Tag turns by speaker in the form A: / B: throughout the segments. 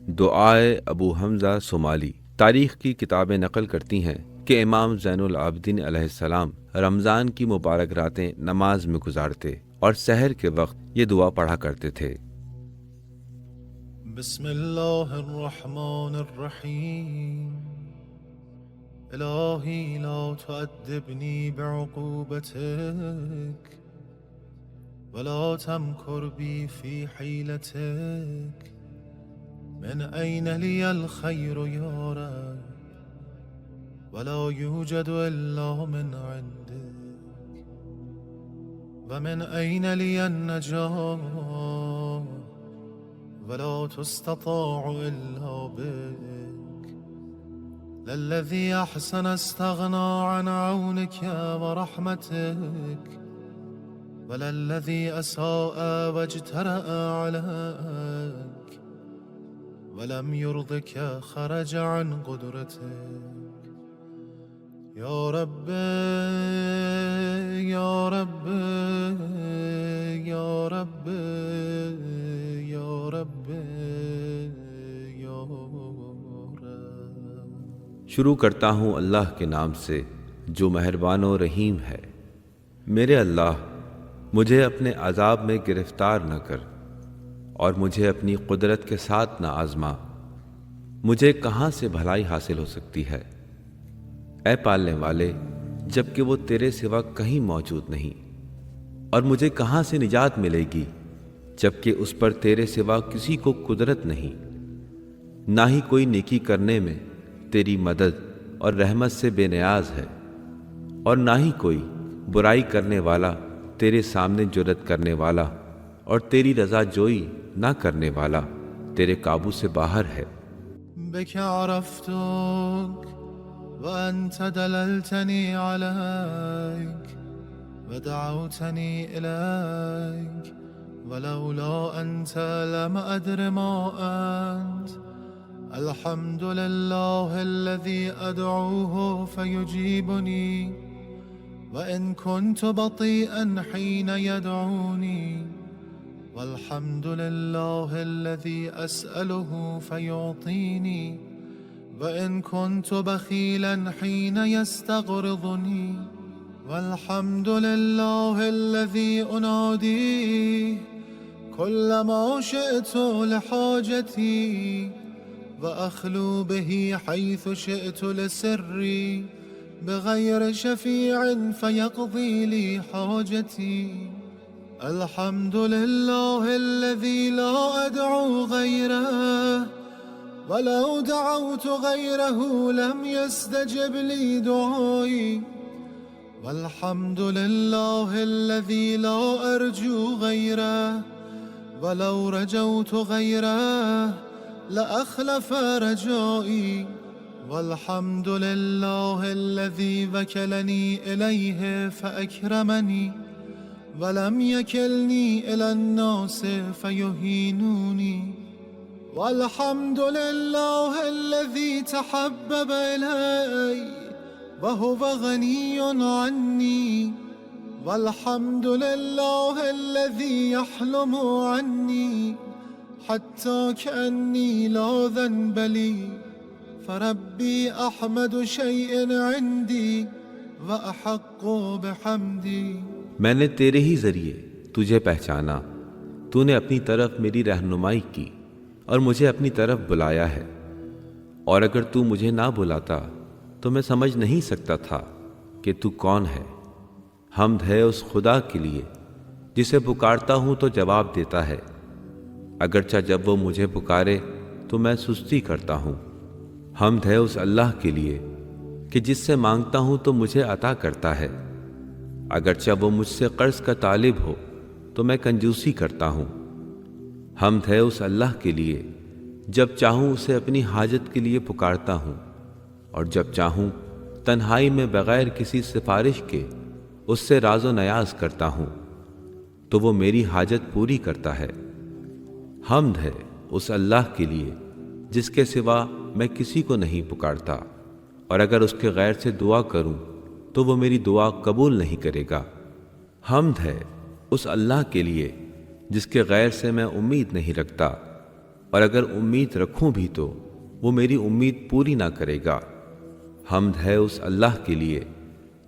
A: دعائے ابو حمزہ صومالی۔ تاریخ کی کتابیں نقل کرتی ہیں کہ امام زین العابدین علیہ السلام رمضان کی مبارک راتیں نماز میں گزارتے اور سحر کے وقت یہ دعا پڑھا کرتے تھے۔
B: بسم اللہ الرحمن الرحیم الہی لا تعذبنی بعقوبتک ولا تمکر بی فی حیلتک من أين لي الخير يا رب ولا يوجد إلا من عندك ومن أين لي النجاة ولا تستطاع إلا بك للذي أحسن استغنى عن عونك ورحمتك وللذي أساء واجترأ عليك ولم يرضك خرج عن قدرتك يا رب يا رب يا رب يا رب يا رب۔
A: شروع کرتا ہوں اللہ کے نام سے جو مہربان و رحیم ہے۔ میرے اللہ، مجھے اپنے عذاب میں گرفتار نہ کر اور مجھے اپنی قدرت کے ساتھ نہ آزما۔ مجھے کہاں سے بھلائی حاصل ہو سکتی ہے، اے پالنے والے، جبکہ وہ تیرے سوا کہیں موجود نہیں، اور مجھے کہاں سے نجات ملے گی جبکہ اس پر تیرے سوا کسی کو قدرت نہیں۔ نہ ہی کوئی نیکی کرنے میں تیری مدد اور رحمت سے بے نیاز ہے، اور نہ ہی کوئی برائی کرنے والا تیرے سامنے جرأت کرنے والا اور تیری رضا جوئی نہ کرنے والا تیرے قابو سے باہر ہے۔
B: بك عرفتك وأنت دللتني عليك ودعوتني إليك ولولا أنت لم أدر ما أنت الحمد لله الذي أدعوه فيجيبني وإن كنت بطيئا حين يدعوني والحمد لله الذي أسأله فيعطيني وإن كنت بخيلا حين يستغرضني والحمد لله الذي أناديه كلما شئت لحاجتي وأخلو به حيث شئت لسري بغير شفيع فيقضي لي حاجتي الحمد لله الذي لا أدعو غيره ولو دعوت غيره لم يستجب لي دعائي والحمد لله الذي لا أرجو غيره ولو رجوت غيره لأخلف رجائي والحمد لله الذي وكلني إليه فأكرمني ولم يكلني إلى الناس فيهينوني والحمد لله الذي تحبب إلي وهو غني عني والحمد لله الذي يحلم عني حتى كأني لا ذنب لي فربي أحمد شيء عندي وأحق بحمدي۔
A: میں نے تیرے ہی ذریعے تجھے پہچانا، تو نے اپنی طرف میری رہنمائی کی اور مجھے اپنی طرف بلایا ہے، اور اگر تو مجھے نہ بلاتا تو میں سمجھ نہیں سکتا تھا کہ تو کون ہے۔ حمد ہے اس خدا کے لیے جسے پکارتا ہوں تو جواب دیتا ہے، اگرچہ جب وہ مجھے پکارے تو میں سستی کرتا ہوں۔ حمد ہے اس اللہ کے لیے کہ جس سے مانگتا ہوں تو مجھے عطا کرتا ہے، اگرچہ وہ مجھ سے قرض کا طالب ہو تو میں کنجوسی کرتا ہوں۔ حمد ہے اس اللہ کے لیے جب چاہوں اسے اپنی حاجت کے لیے پکارتا ہوں، اور جب چاہوں تنہائی میں بغیر کسی سفارش کے اس سے راز و نیاز کرتا ہوں تو وہ میری حاجت پوری کرتا ہے۔ حمد ہے اس اللہ کے لیے جس کے سوا میں کسی کو نہیں پکارتا، اور اگر اس کے غیر سے دعا کروں تو وہ میری دعا قبول نہیں کرے گا۔ حمد ہے اس اللہ کے لیے جس کے غیر سے میں امید نہیں رکھتا، اور اگر امید رکھوں بھی تو وہ میری امید پوری نہ کرے گا۔ حمد ہے اس اللہ کے لیے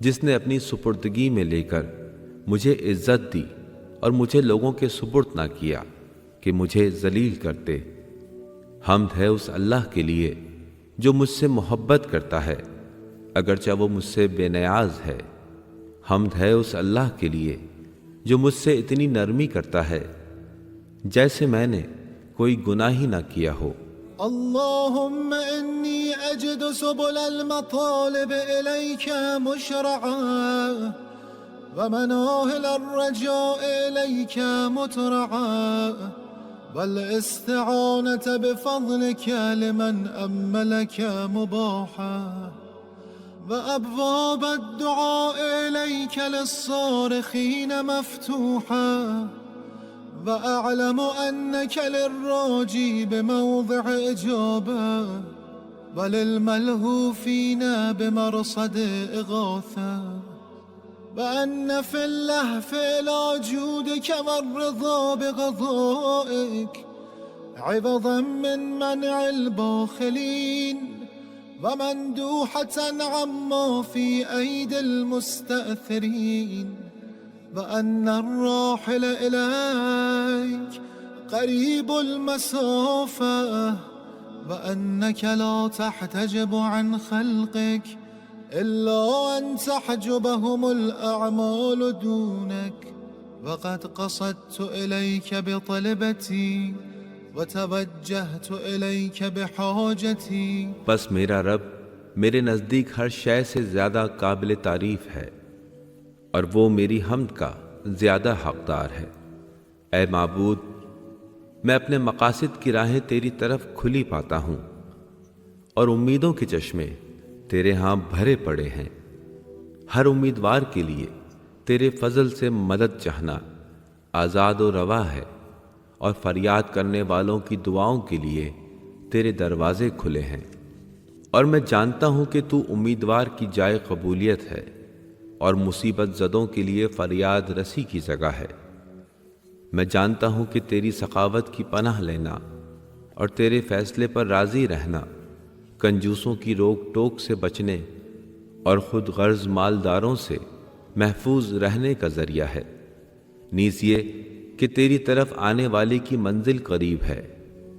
A: جس نے اپنی سپردگی میں لے کر مجھے عزت دی اور مجھے لوگوں کے سپرد نہ کیا کہ مجھے ذلیل کرتے۔ حمد ہے اس اللہ کے لیے جو مجھ سے محبت کرتا ہے اگرچہ وہ مجھ سے بے نیاز ہے۔ حمد ہے اس اللہ کے لیے جو مجھ سے اتنی نرمی کرتا ہے جیسے میں نے کوئی گناہ ہی نہ کیا ہو۔
B: اللهم إني أجد سبل المطالب إليك مشرعا ومناهل الرجاء إليك مترعا والاستعانة بفضلك لمن أملك مباحا وأبواب الدعاء إليك للصارخين مفتوحا وأعلم أنك للراجي بموضع إجابة وللملهوفين بمرصد إغاثة وأن في اللهف إلى جودك والرضا بقضائك عوضا من منع الباخلين ومندوحة عما في أيدي المستأثرين وأن الراحل إليك قريب المسافة وأنك لا تحتجب عن خلقك إلا أن تحجبهم الأعمال دونك وقد قصدت إليك بطلبتي وتوجهت إليك بحاجتي۔
A: بس میرا رب میرے نزدیک ہر شے سے زیادہ قابل تعریف ہے اور وہ میری حمد کا زیادہ حقدار ہے۔ اے معبود، میں اپنے مقاصد کی راہیں تیری طرف کھلی پاتا ہوں اور امیدوں کے چشمے تیرے ہاں بھرے پڑے ہیں۔ ہر امیدوار کے لیے تیرے فضل سے مدد چاہنا آزاد و روا ہے، اور فریاد کرنے والوں کی دعاؤں کے لیے تیرے دروازے کھلے ہیں۔ اور میں جانتا ہوں کہ تو امیدوار کی جائے قبولیت ہے اور مصیبت زدوں کے لیے فریاد رسی کی جگہ ہے۔ میں جانتا ہوں کہ تیری سخاوت کی پناہ لینا اور تیرے فیصلے پر راضی رہنا کنجوسوں کی روک ٹوک سے بچنے اور خود غرض مالداروں سے محفوظ رہنے کا ذریعہ ہے۔ نیز یہ کہ تیری طرف آنے والے کی منزل قریب ہے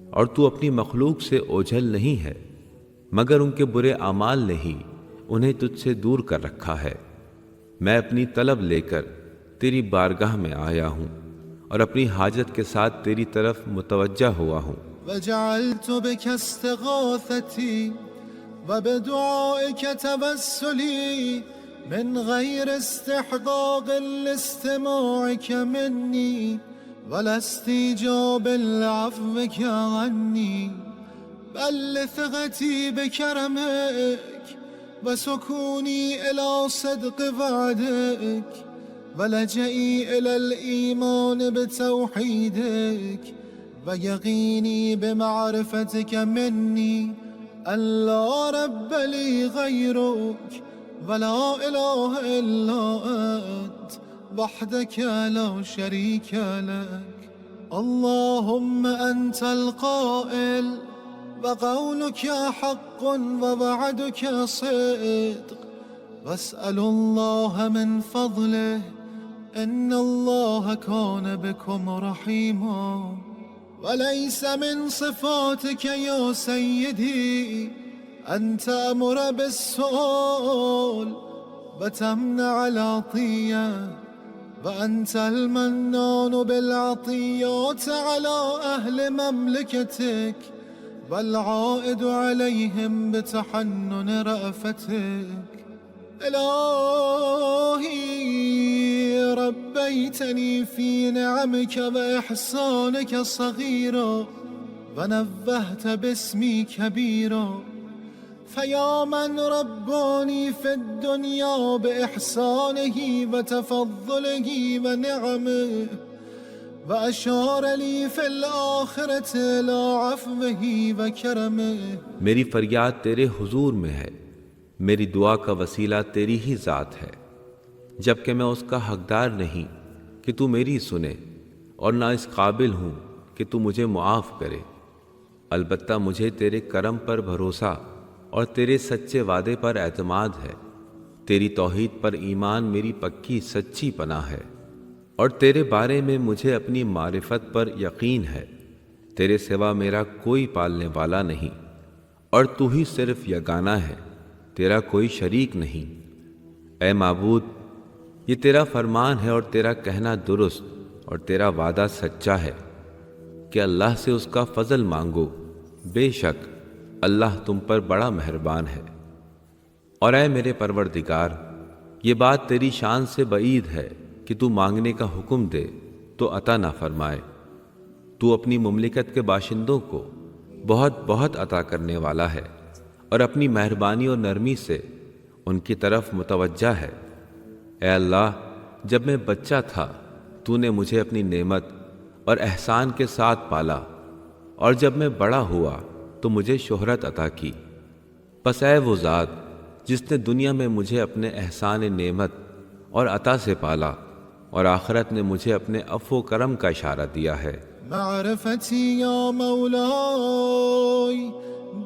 A: اور تو اپنی مخلوق سے اوجھل نہیں ہے، مگر ان کے برے اعمال نے ہی انہیں تجھ سے دور کر رکھا ہے۔ میں اپنی طلب لے کر تیری بارگاہ میں آیا ہوں اور اپنی حاجت کے ساتھ تیری طرف متوجہ ہوا ہوں۔
B: وجعلت بك استغاثتي وبدعائك توسلي من غير استحقاق لاستماعك مني ولا استيجاب لعفوك عني بل لثقتي بكرمك وسكوني إلى صدق وعدك ولجئي إلى الإيمان بتوحيدك ويقيني بمعرفتك مني أن لا رب لي غيرك ولا إله إلا أنت وحدك لا شريك لك۔ اللهم أنت القائل وقولك حق ووعدك صدق واسأل الله من فضله إن الله كان بكم رحيما۔ وليس من صفاتك يا سيدي أن تأمر بالسؤال وتمنع العطية وأنت المنان بالعطيات على أهل مملكتك والعائد عليهم بتحنن رأفتك۔ إلهي ربيتني في نعمك وإحسانك صغيرا ونبهت باسمي كبيرا، فيا من رباني في الدنيا بإحسانه وتفضله ونعمه وأشار لي في الآخرة إلى عفوه وكرمه۔
A: میری فریاد تیرے حضور میں ہے، میری دعا کا وسیلہ تیری ہی ذات ہے، جبکہ میں اس کا حقدار نہیں کہ تو میری سنے اور نہ اس قابل ہوں کہ تو مجھے معاف کرے۔ البتہ مجھے تیرے کرم پر بھروسہ اور تیرے سچے وعدے پر اعتماد ہے۔ تیری توحید پر ایمان میری پکی سچی پناہ ہے، اور تیرے بارے میں مجھے اپنی معرفت پر یقین ہے۔ تیرے سوا میرا کوئی پالنے والا نہیں، اور تو ہی صرف یگانہ ہے، تیرا کوئی شریک نہیں۔ اے معبود، یہ تیرا فرمان ہے اور تیرا کہنا درست اور تیرا وعدہ سچا ہے کہ اللہ سے اس کا فضل مانگو، بے شک اللہ تم پر بڑا مہربان ہے۔ اور اے میرے پروردگار، یہ بات تیری شان سے بعید ہے کہ تو مانگنے کا حکم دے تو عطا نہ فرمائے۔ تو اپنی مملکت کے باشندوں کو بہت بہت عطا کرنے والا ہے، اور اپنی مہربانی اور نرمی سے ان کی طرف متوجہ ہے۔ اے اللہ، جب میں بچہ تھا تو نے مجھے اپنی نعمت اور احسان کے ساتھ پالا، اور جب میں بڑا ہوا تو مجھے شہرت عطا کی۔ پس اے وہ ذات جس نے دنیا میں مجھے اپنے احسان نعمت اور عطا سے پالا، اور آخرت نے مجھے اپنے عفو و کرم کا اشارہ دیا ہے۔
B: معرفتي يا مولاي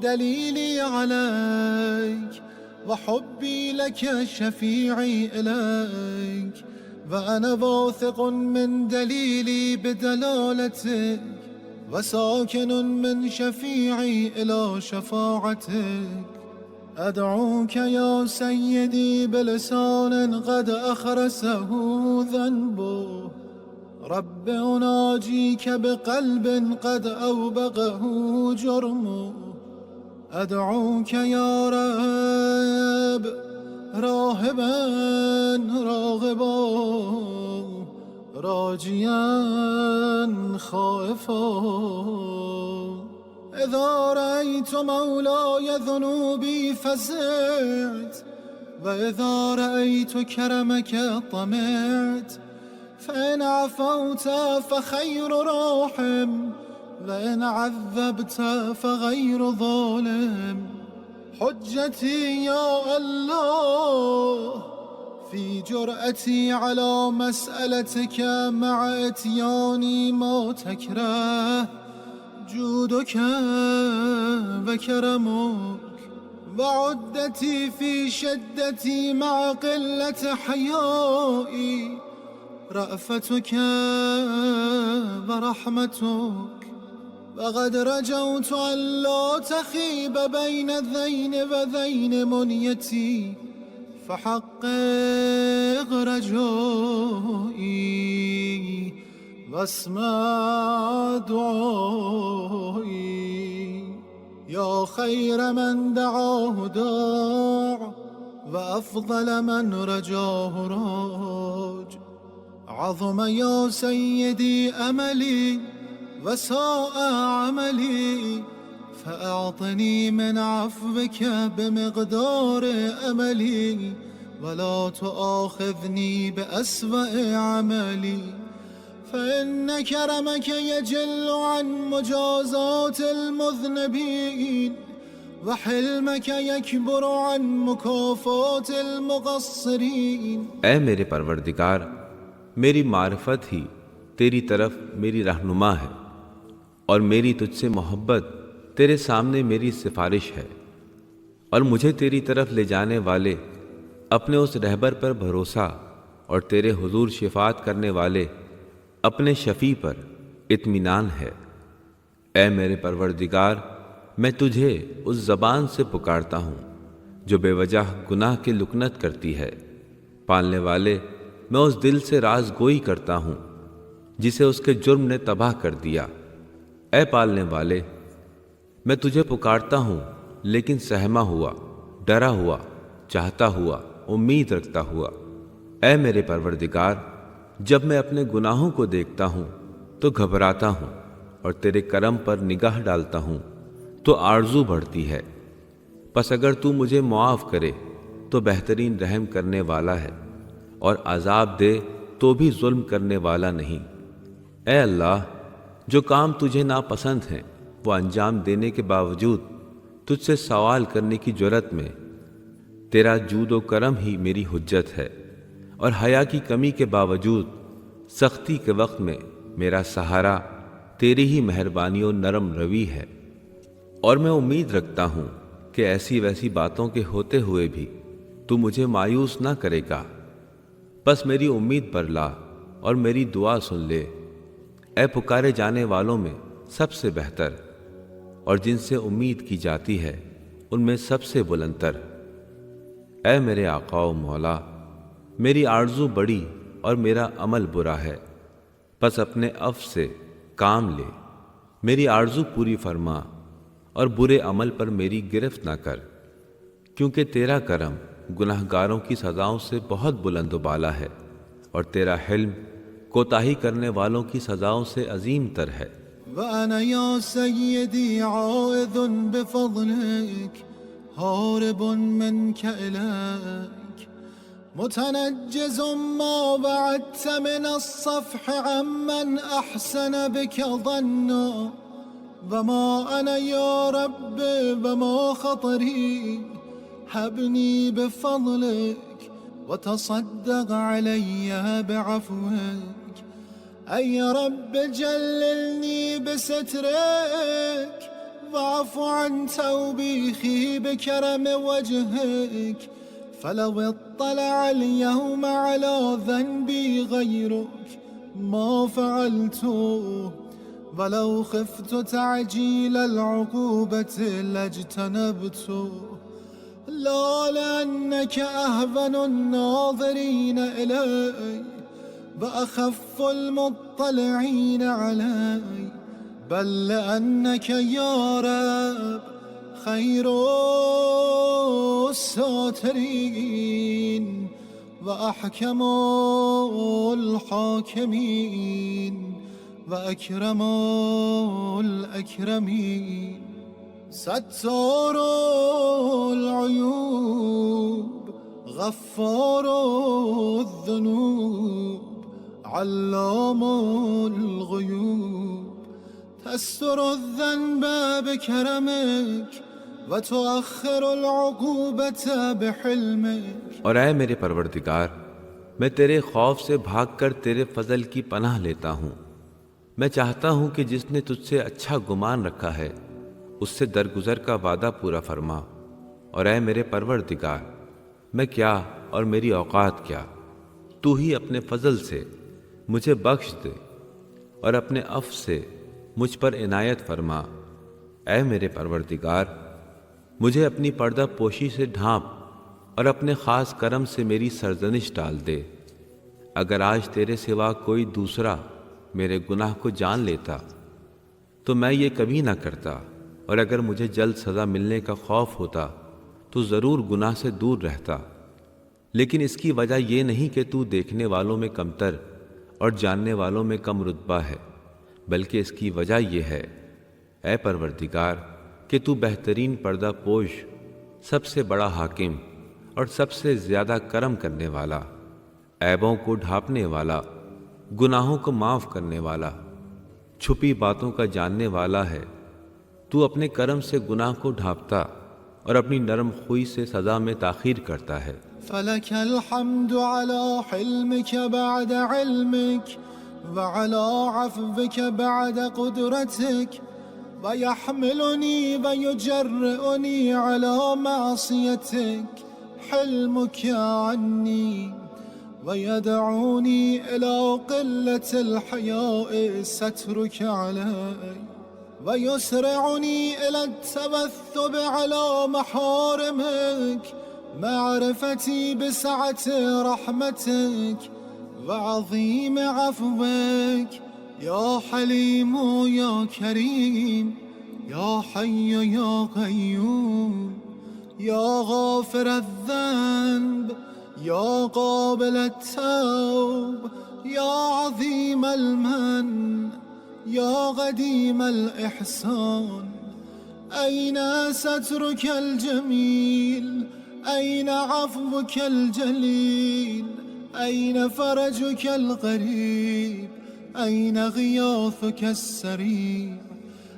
B: دليلي عليك، وحبي لك شفيعي إليك، وأنا واثق من دليلي بدلالتك، وساكن من شفيعي إلى شفاعتك. أدعوك يا سيدي بلسان قد أخرسه ذنبه، رب أناجيك بقلب قد أوبقه جرمه. أدعوك يا رب راهبا راغبا راجيا خائفا. إذا رأيت مولاي ذنوبي فزعت، وإذا رأيت كرمك طمعت. فإن عفوت فخير راحم، وإن عذبت فغير ظالم. حجتي يا الله في جرأتي على مسألتك مع إتياني ما تكره، جودك وكرمك. وعدتي في شدتي مع قلة حيائي، رأفتك ورحمتك. وقد رجوت أن لا تخيب بين ذين وذين منيتي، فحقق رجائي واسمع دعائي. يا خير من دعاه داع، وأفضل من رجاه راج. عظم يا سيدي أملي وساء عملي، فأعطني من عفوك بمقدار أملي، ولا تؤاخذني بأسوأ عملي. فإن كرمك يجل عن مجازات المذنبين، وحلمك يكبر عن مكافات المقصرين.
A: اے میرے پروردگار، میری معرفت ہی تیری طرف میری رہنما ہے، اور میری تجھ سے محبت تیرے سامنے میری سفارش ہے، اور مجھے تیری طرف لے جانے والے اپنے اس رہبر پر بھروسہ، اور تیرے حضور شفاعت کرنے والے اپنے شفیع پر اطمینان ہے۔ اے میرے پروردگار، میں تجھے اس زبان سے پکارتا ہوں جو بے وجہ گناہ کی لکنت کرتی ہے۔ پالنے والے، میں اس دل سے راز گوئی کرتا ہوں جسے اس کے جرم نے تباہ کر دیا۔ اے پالنے والے، میں تجھے پکارتا ہوں لیکن سہما ہوا، ڈرا ہوا، چاہتا ہوا، امید رکھتا ہوا۔ اے میرے پروردگار، جب میں اپنے گناہوں کو دیکھتا ہوں تو گھبراتا ہوں، اور تیرے کرم پر نگاہ ڈالتا ہوں تو آرزو بڑھتی ہے۔ پس اگر تو مجھے معاف کرے تو بہترین رحم کرنے والا ہے، اور عذاب دے تو بھی ظلم کرنے والا نہیں۔ اے اللہ، جو کام تجھے ناپسند ہیں وہ انجام دینے کے باوجود تجھ سے سوال کرنے کی جرأت میں تیرا جود و کرم ہی میری حجت ہے، اور حیا کی کمی کے باوجود سختی کے وقت میں میرا سہارا تیری ہی مہربانی و نرم روی ہے۔ اور میں امید رکھتا ہوں کہ ایسی ویسی باتوں کے ہوتے ہوئے بھی تو مجھے مایوس نہ کرے گا۔ بس میری امید پر لا اور میری دعا سن لے، اے پکارے جانے والوں میں سب سے بہتر، اور جن سے امید کی جاتی ہے ان میں سب سے بلندتر۔ اے میرے آقا و مولا، میری آرزو بڑی اور میرا عمل برا ہے، پس اپنے عفو سے کام لے، میری آرزو پوری فرما اور برے عمل پر میری گرفت نہ کر، کیونکہ تیرا کرم گناہ گاروں کی سزاؤں سے بہت بلند و بالا ہے، اور تیرا حلم کوتاہی کرنے والوں کی سزاؤں سے عظیم تر ہے۔
B: وأنا يا سيدي عائذ بفضلك هارب منك إليك متنجز ما بعدت من الصفح عمن أحسن بك ظنا وما أنا يا رب وما خطري هبني بفضلك وتصدق علي بعفوك أي رب جللني بسترك واعف عن توبيخي بكرم وجهك فلو اطلع اليوم على ذنبي غيرك ما فعلته ولو خفت تعجيل العقوبة لاجتنبته لا لأنك أهون الناظرين إلي وأخف المطلعين علي بل لأنك يا رب خير الساترين وأحكم الحاكمين وأكرم الأكرمين ستار العيوب غفار الذنوب علام الغيوب تستر الذنب بكرمك وتؤخر العقوبة بحلمك۔
A: اور اے میرے پروردگار، میں تیرے خوف سے بھاگ کر تیرے فضل کی پناہ لیتا ہوں۔ میں چاہتا ہوں کہ جس نے تجھ سے اچھا گمان رکھا ہے اس سے درگزر کا وعدہ پورا فرما۔ اور اے میرے پروردگار، میں کیا اور میری اوقات کیا، تو ہی اپنے فضل سے مجھے بخش دے اور اپنے عفو سے مجھ پر عنایت فرما۔ اے میرے پروردگار، مجھے اپنی پردہ پوشی سے ڈھانپ اور اپنے خاص کرم سے میری سرزنش ڈال دے۔ اگر آج تیرے سوا کوئی دوسرا میرے گناہ کو جان لیتا تو میں یہ کبھی نہ کرتا، اور اگر مجھے جلد سزا ملنے کا خوف ہوتا تو ضرور گناہ سے دور رہتا، لیکن اس کی وجہ یہ نہیں کہ تو دیکھنے والوں میں کمتر اور جاننے والوں میں کم رتبہ ہے، بلکہ اس کی وجہ یہ ہے اے پروردگار کہ تو بہترین پردہ پوش، سب سے بڑا حاکم اور سب سے زیادہ کرم کرنے والا، عیبوں کو ڈھانپنے والا، گناہوں کو معاف کرنے والا، چھپی باتوں کا جاننے والا ہے۔ تو اپنے کرم سے گناہ کو ڈھانپتا اور اپنی نرم خوئی سے سزا میں تاخیر کرتا ہے۔
B: فلك الحمد على حلمك بعد علمك وعلى عفوك بعد قدرتك ويحملني ويجرئني على معصيتك حلمك عني ويدعوني إلى قلة الحياء سترك علي ويسرعني إلى التبثب على محارمك معرفتي بسعة رحمتك وعظيم عفوك يا حليم يا كريم يا حي يا قيوم يا غافر الذنب يا قابل التوب يا عظيم المن يا قديم الإحسان أين سترك الجميل أين عفوك الجليل أين فرجك القريب أين غياثك السريع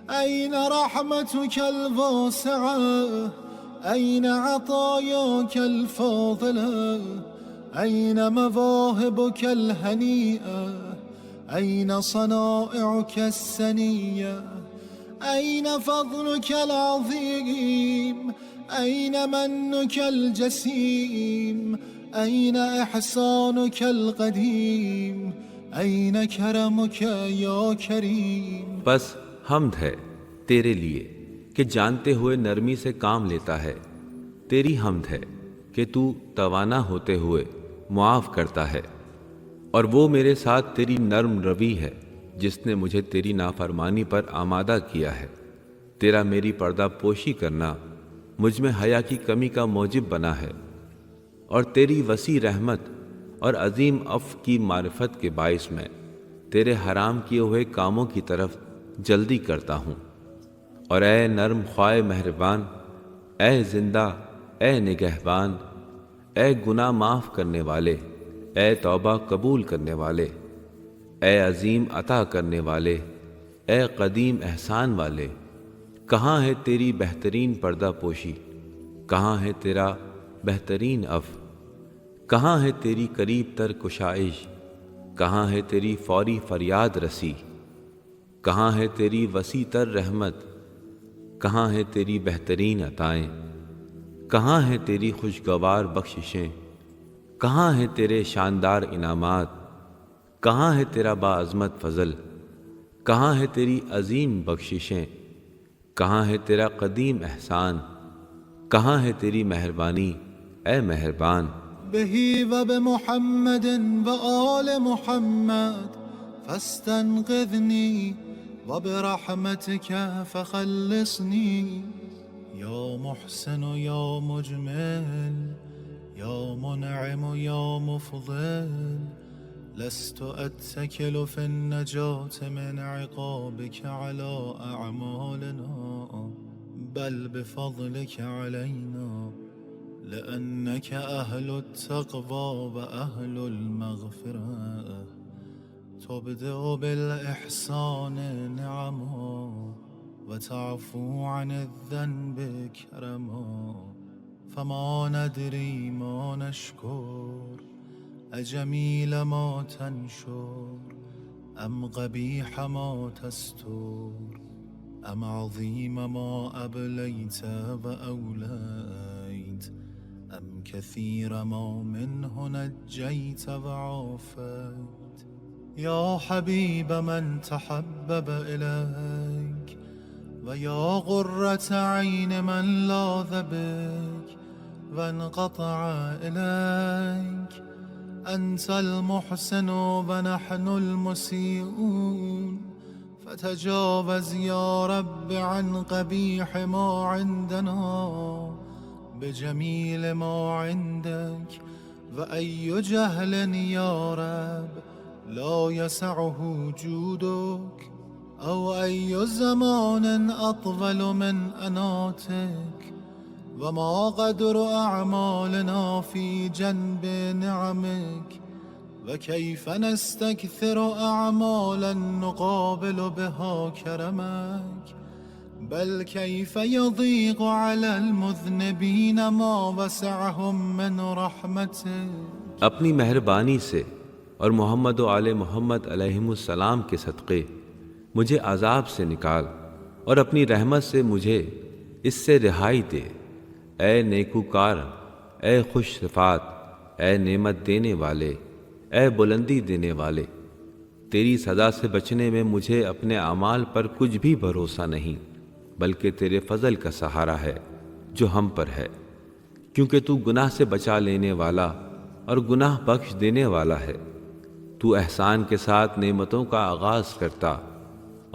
B: أين رحمتك الواسعة أين عطاياك الفاضلة أين مواهبك الهنيئة أين صنائعك السنية أين فضلك العظيم أين منك الجسيم أين إحسانك القديم أين كرمك يا كريم.
A: بس حمد ہے تیرے لیے کہ جانتے ہوئے نرمی سے کام لیتا ہے، تیری حمد ہے کہ تو توانا ہوتے ہوئے معاف کرتا ہے، اور وہ میرے ساتھ تیری نرم روی ہے جس نے مجھے تیری نافرمانی پر آمادہ کیا ہے. تیرا میری پردہ پوشی کرنا مجھ میں حیا کی کمی کا موجب بنا ہے، اور تیری وسیع رحمت اور عظیم عفو کی معرفت کے باعث میں تیرے حرام کیے ہوئے کاموں کی طرف جلدی کرتا ہوں. اور اے نرم خواہ مہربان، اے زندہ، اے نگہبان، اے گناہ معاف کرنے والے، اے توبہ قبول کرنے والے، اے عظیم عطا کرنے والے، اے قدیم احسان والے، کہاں ہے تیری بہترین پردہ پوشی، کہاں ہے تیرا بہترین عفو، کہاں ہے تیری قریب تر کشائش، کہاں ہے تیری فوری فریاد رسی، کہاں ہے تیری وسیع تر رحمت، کہاں ہے تیری بہترین عطائیں، کہاں ہے تیری خوشگوار بخششیں، کہاں ہے تیرے شاندار انعامات، کہاں ہے تیرا باعظمت فضل، کہاں ہے تیری عظیم بخششیں، کہاں ہے تیرا قدیم احسان، کہاں ہے تیری مہربانی اے مہربان.
B: به وبمحمد وآل محمد فاستنقذني وبرحمتك فخلصني يا محسن يا مجمل يا منعم يا مفضل لست أتكل في النجاة من عقابك على أعمالنا بل بفضلك علينا لأنك أهل التقوى وأهل المغفرة تبدأ بالإحسان نعما وتعفو عن الذنب كرما فما ندري ما نشكر أجميل ما تنشر أم قبيح ما تستر أم عظيم ما أبليت وأوليت أم كثير ما منه نجيت وعافيت يا حبيب من تحبب إليك ويا غرة عين من لاذ بك وانقطع إليك أنت المحسن ونحن المسيئون فتجاوز يا رب عن قبيح ما عندنا بجميل ما عندك وأي جهل يا رب لا يسعه جودك أو أي زمان أطول من أناتك وما قدر أعمالنا في جنب نعمك وكيف نستكثر أعمالا نقابل بها كرمك بل كيف يضيق على المذنبين ما وسعهم من رحمتك.
A: اپنی مہربانی سے اور محمد و آل محمد علیہم السلام کے صدقے مجھے عذاب سے نکال اور اپنی رحمت سے مجھے اس سے رہائی دے. اے نیکوکار، اے خوش صفات، اے نعمت دینے والے، اے بلندی دینے والے، تیری سزا سے بچنے میں مجھے اپنے اعمال پر کچھ بھی بھروسہ نہیں بلکہ تیرے فضل کا سہارا ہے جو ہم پر ہے، کیونکہ تو گناہ سے بچا لینے والا اور گناہ بخش دینے والا ہے. تو احسان کے ساتھ نعمتوں کا آغاز کرتا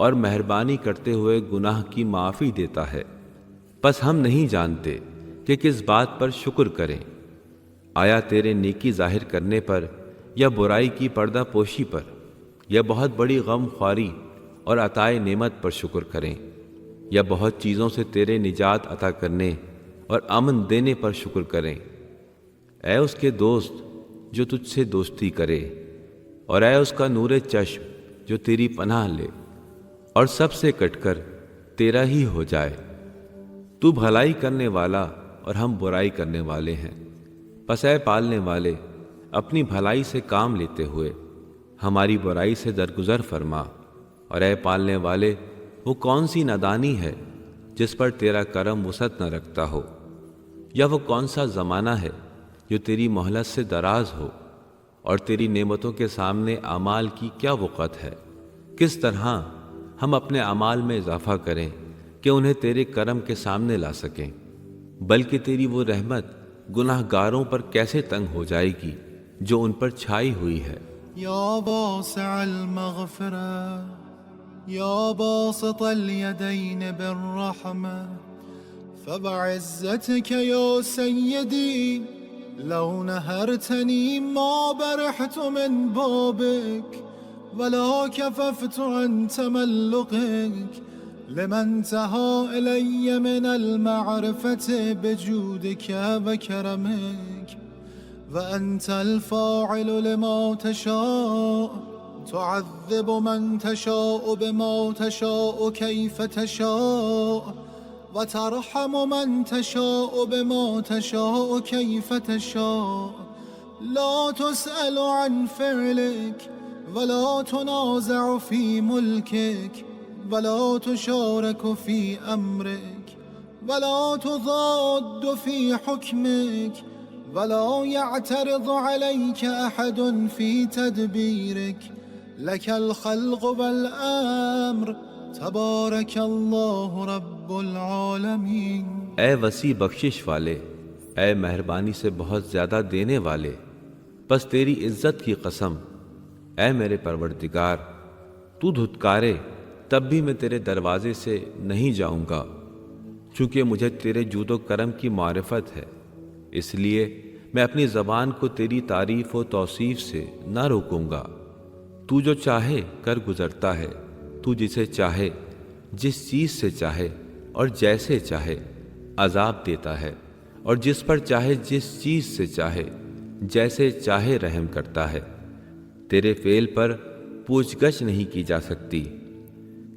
A: اور مہربانی کرتے ہوئے گناہ کی معافی دیتا ہے. پس ہم نہیں جانتے کہ کس بات پر شکر کریں، آیا تیرے نیکی ظاہر کرنے پر یا برائی کی پردہ پوشی پر یا بہت بڑی غم خواری اور عطائے نعمت پر شکر کریں یا بہت چیزوں سے تیرے نجات عطا کرنے اور امن دینے پر شکر کریں. اے اس کے دوست جو تجھ سے دوستی کرے، اور اے اس کا نور چشم جو تیری پناہ لے اور سب سے کٹ کر تیرا ہی ہو جائے. تو بھلائی کرنے والا اور ہم برائی کرنے والے ہیں. پس اے پالنے والے، اپنی بھلائی سے کام لیتے ہوئے ہماری برائی سے درگزر فرما، اور اے پالنے والے، وہ کون سی نادانی ہے جس پر تیرا کرم وسعت نہ رکھتا ہو، یا وہ کون سا زمانہ ہے جو تیری مہلت سے دراز ہو، اور تیری نعمتوں کے سامنے اعمال کی کیا وقت ہے۔ کس طرح ہم اپنے اعمال میں اضافہ کریں کہ انہیں تیرے کرم کے سامنے لا سکیں، بلکہ تیری وہ رحمت گناہ گاروں پر کیسے تنگ ہو جائے گی جو ان پر چھائی ہوئی ہے۔
B: يا واسع المغفرة يا باسط اليدين بالرحمة فبعزتك يا سيدي لو نهرتني ما برحت من بابك ولا كففت عن تملقك لما انتهى إلي من المعرفة بجودك وكرمك وأنت الفاعل لما تشاء تعذب من تشاء بما تشاء كيف تشاء وترحم من تشاء بما تشاء كيف تشاء لا تسأل عن فعلك ولا تنازع في ملكك ولا تشارك في أمرك ولا تضاد في حكمك ولا يعترض عليك أحد في تدبيرك لك الخلق والأمر تبارك الله رب العالمين۔
A: اے وسیع بخشش والے، اے مہربانی سے بہت زیادہ دینے والے، بس تیری عزت کی قسم، اے میرے پروردگار، تو دھتکارے تب بھی میں تیرے دروازے سے نہیں جاؤں گا، چونکہ مجھے تیرے جود و کرم کی معرفت ہے، اس لیے میں اپنی زبان کو تیری تعریف و توصیف سے نہ روکوں گا۔ تو جو چاہے کر گزرتا ہے، تو جسے چاہے جس چیز سے چاہے اور جیسے چاہے عذاب دیتا ہے، اور جس پر چاہے جس چیز سے چاہے جیسے چاہے رحم کرتا ہے۔ تیرے فعل پر پوچھ گچھ نہیں کی جا سکتی،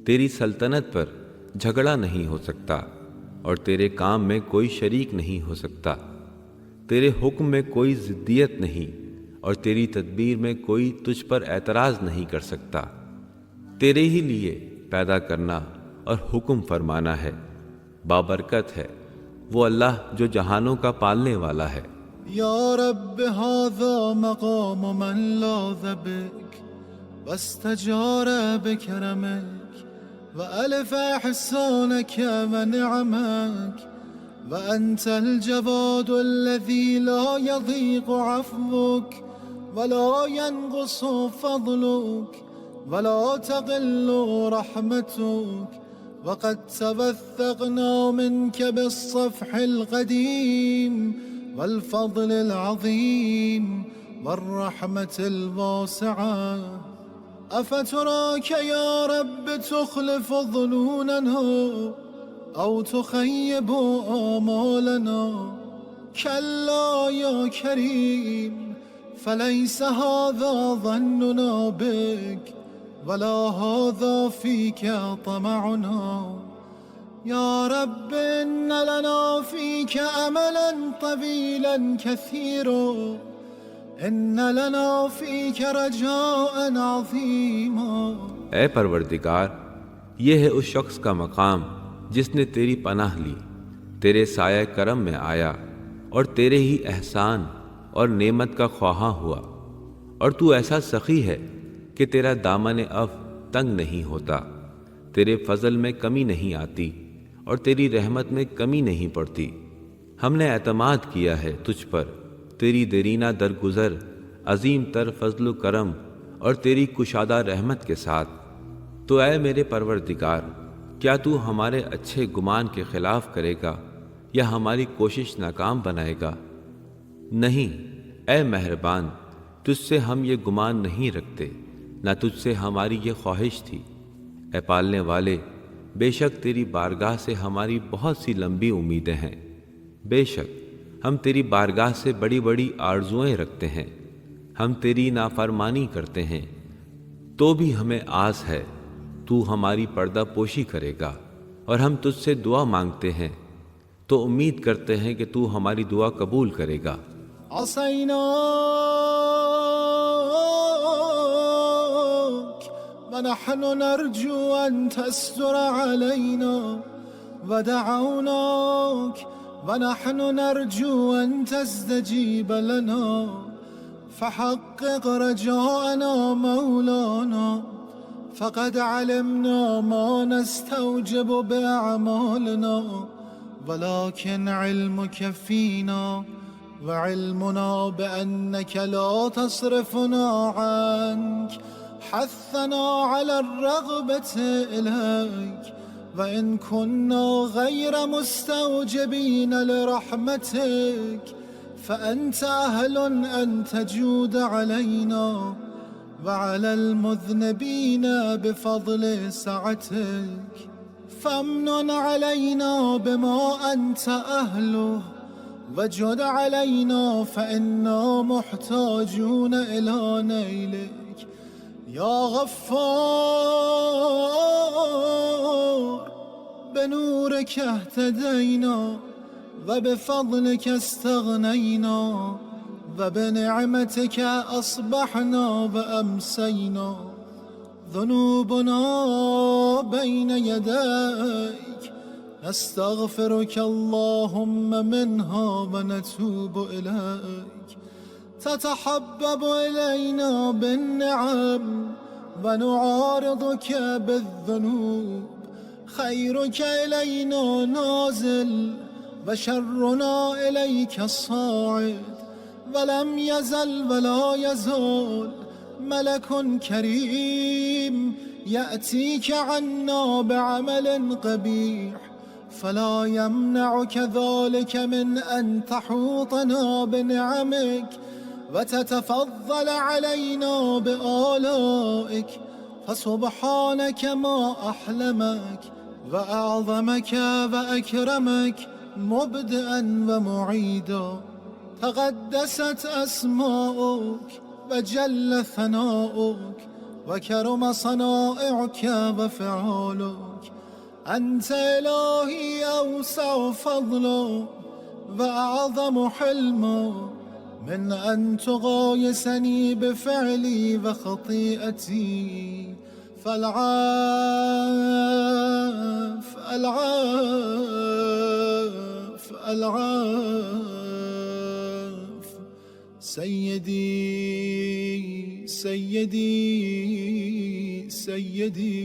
A: تیری سلطنت پر جھگڑا نہیں ہو سکتا، اور تیرے کام میں کوئی شریک نہیں ہو سکتا۔ تیرے حکم میں کوئی ضدیت نہیں، اور تیری تدبیر میں کوئی تجھ پر اعتراض نہیں کر سکتا۔ تیرے ہی لیے پیدا کرنا اور حکم فرمانا ہے، بابرکت ہے وہ اللہ جو جہانوں کا پالنے والا ہے۔
B: يا رب هذا مقام من لاذ بك واستجار بكرمك وألف إحسانك ونعمك وأنت الجواد الذي لا يضيق عفوك ولا ينقص فضلك ولا تقل رحمتك وقد توثقنا منك بالصفح القديم والفضل العظيم والرحمة الواسعة أفتراك يا رب تخلف ظنوننا أو تخيب آمالنا كلا يا كريم فليس هذا ظننا بك ولا هذا فيك طمعنا يا رب إن لنا فيك أملا طويلا كثيرا إن لنا فيك رجاء عظيما۔
A: اے پروردگار، یہ ہے اس شخص کا مقام جس نے تیری پناہ لی، تیرے سایہ کرم میں آیا اور تیرے ہی احسان اور نعمت کا خواہاں ہوا، اور تو ایسا سخی ہے کہ تیرا دامن عفو تنگ نہیں ہوتا، تیرے فضل میں کمی نہیں آتی اور تیری رحمت میں کمی نہیں پڑتی۔ ہم نے اعتماد کیا ہے تجھ پر، تیری دیرینہ درگزر عظیم تر فضل و کرم اور تیری کشادہ رحمت کے ساتھ۔ تو اے میرے پروردگار، کیا تو ہمارے اچھے گمان کے خلاف کرے گا یا ہماری کوشش ناکام بنائے گا؟ نہیں، اے مہربان، تجھ سے ہم یہ گمان نہیں رکھتے، نہ تجھ سے ہماری یہ خواہش تھی۔ اے پالنے والے، بے شک تیری بارگاہ سے ہماری بہت سی لمبی امیدیں ہیں، بے شک ہم تیری بارگاہ سے بڑی بڑی آرزوئیں رکھتے ہیں، ہم تیری نافرمانی کرتے ہیں تو بھی ہمیں آس ہے تو ہماری پردہ پوشی کرے گا، اور ہم تجھ سے دعا مانگتے ہیں تو امید کرتے ہیں کہ تو ہماری دعا قبول کرے گا۔
B: عصيناك ونحن نرجو أن تستر علينا ودعوناك ونحن نرجو أن تستجيب لنا فحقق رجاءنا مولانا فقد علمنا ما نستوجب بأعمالنا ولكن علمك فينا وعلمنا بأنك لا تصرفنا عنك حثنا على الرغبة إليك وإن كنا غير مستوجبين لرحمتك فأنت أهل أن تجود علينا وعلى المذنبين بفضل سعتك فامنن علينا بما أنت أهله وجد علينا فإنا محتاجون إلى نيلك يا غفار بنورك اهتدينا وبفضلك استغنينا وبنعمتك أصبحنا وأمسينا ذنوبنا بين يديك نستغفرك اللهم منها ونتوب إليك تتحبب إلينا بالنعم ونعارضك بالذنوب خيرك إلينا نازل وشرنا إليك صاعد ولم يزل ولا يزال ملك كريم يأتيك عنا بعمل قبيح فلا يمنعك ذلك من أن تحوطنا بنعمك وتتفضل علينا بآلائك فسبحانك ما أحلمك وأعظمك وأكرمك مبدئا ومعيدا تقدست أسماؤك وجل ثناؤك وكرم صنائعك وفعالك أنت إلهي أوسع فضلا وأعظم حلما من أن تغايسني بفعلي وخطيئتي فالعاف العاف العاف سيدي سيدي سيدي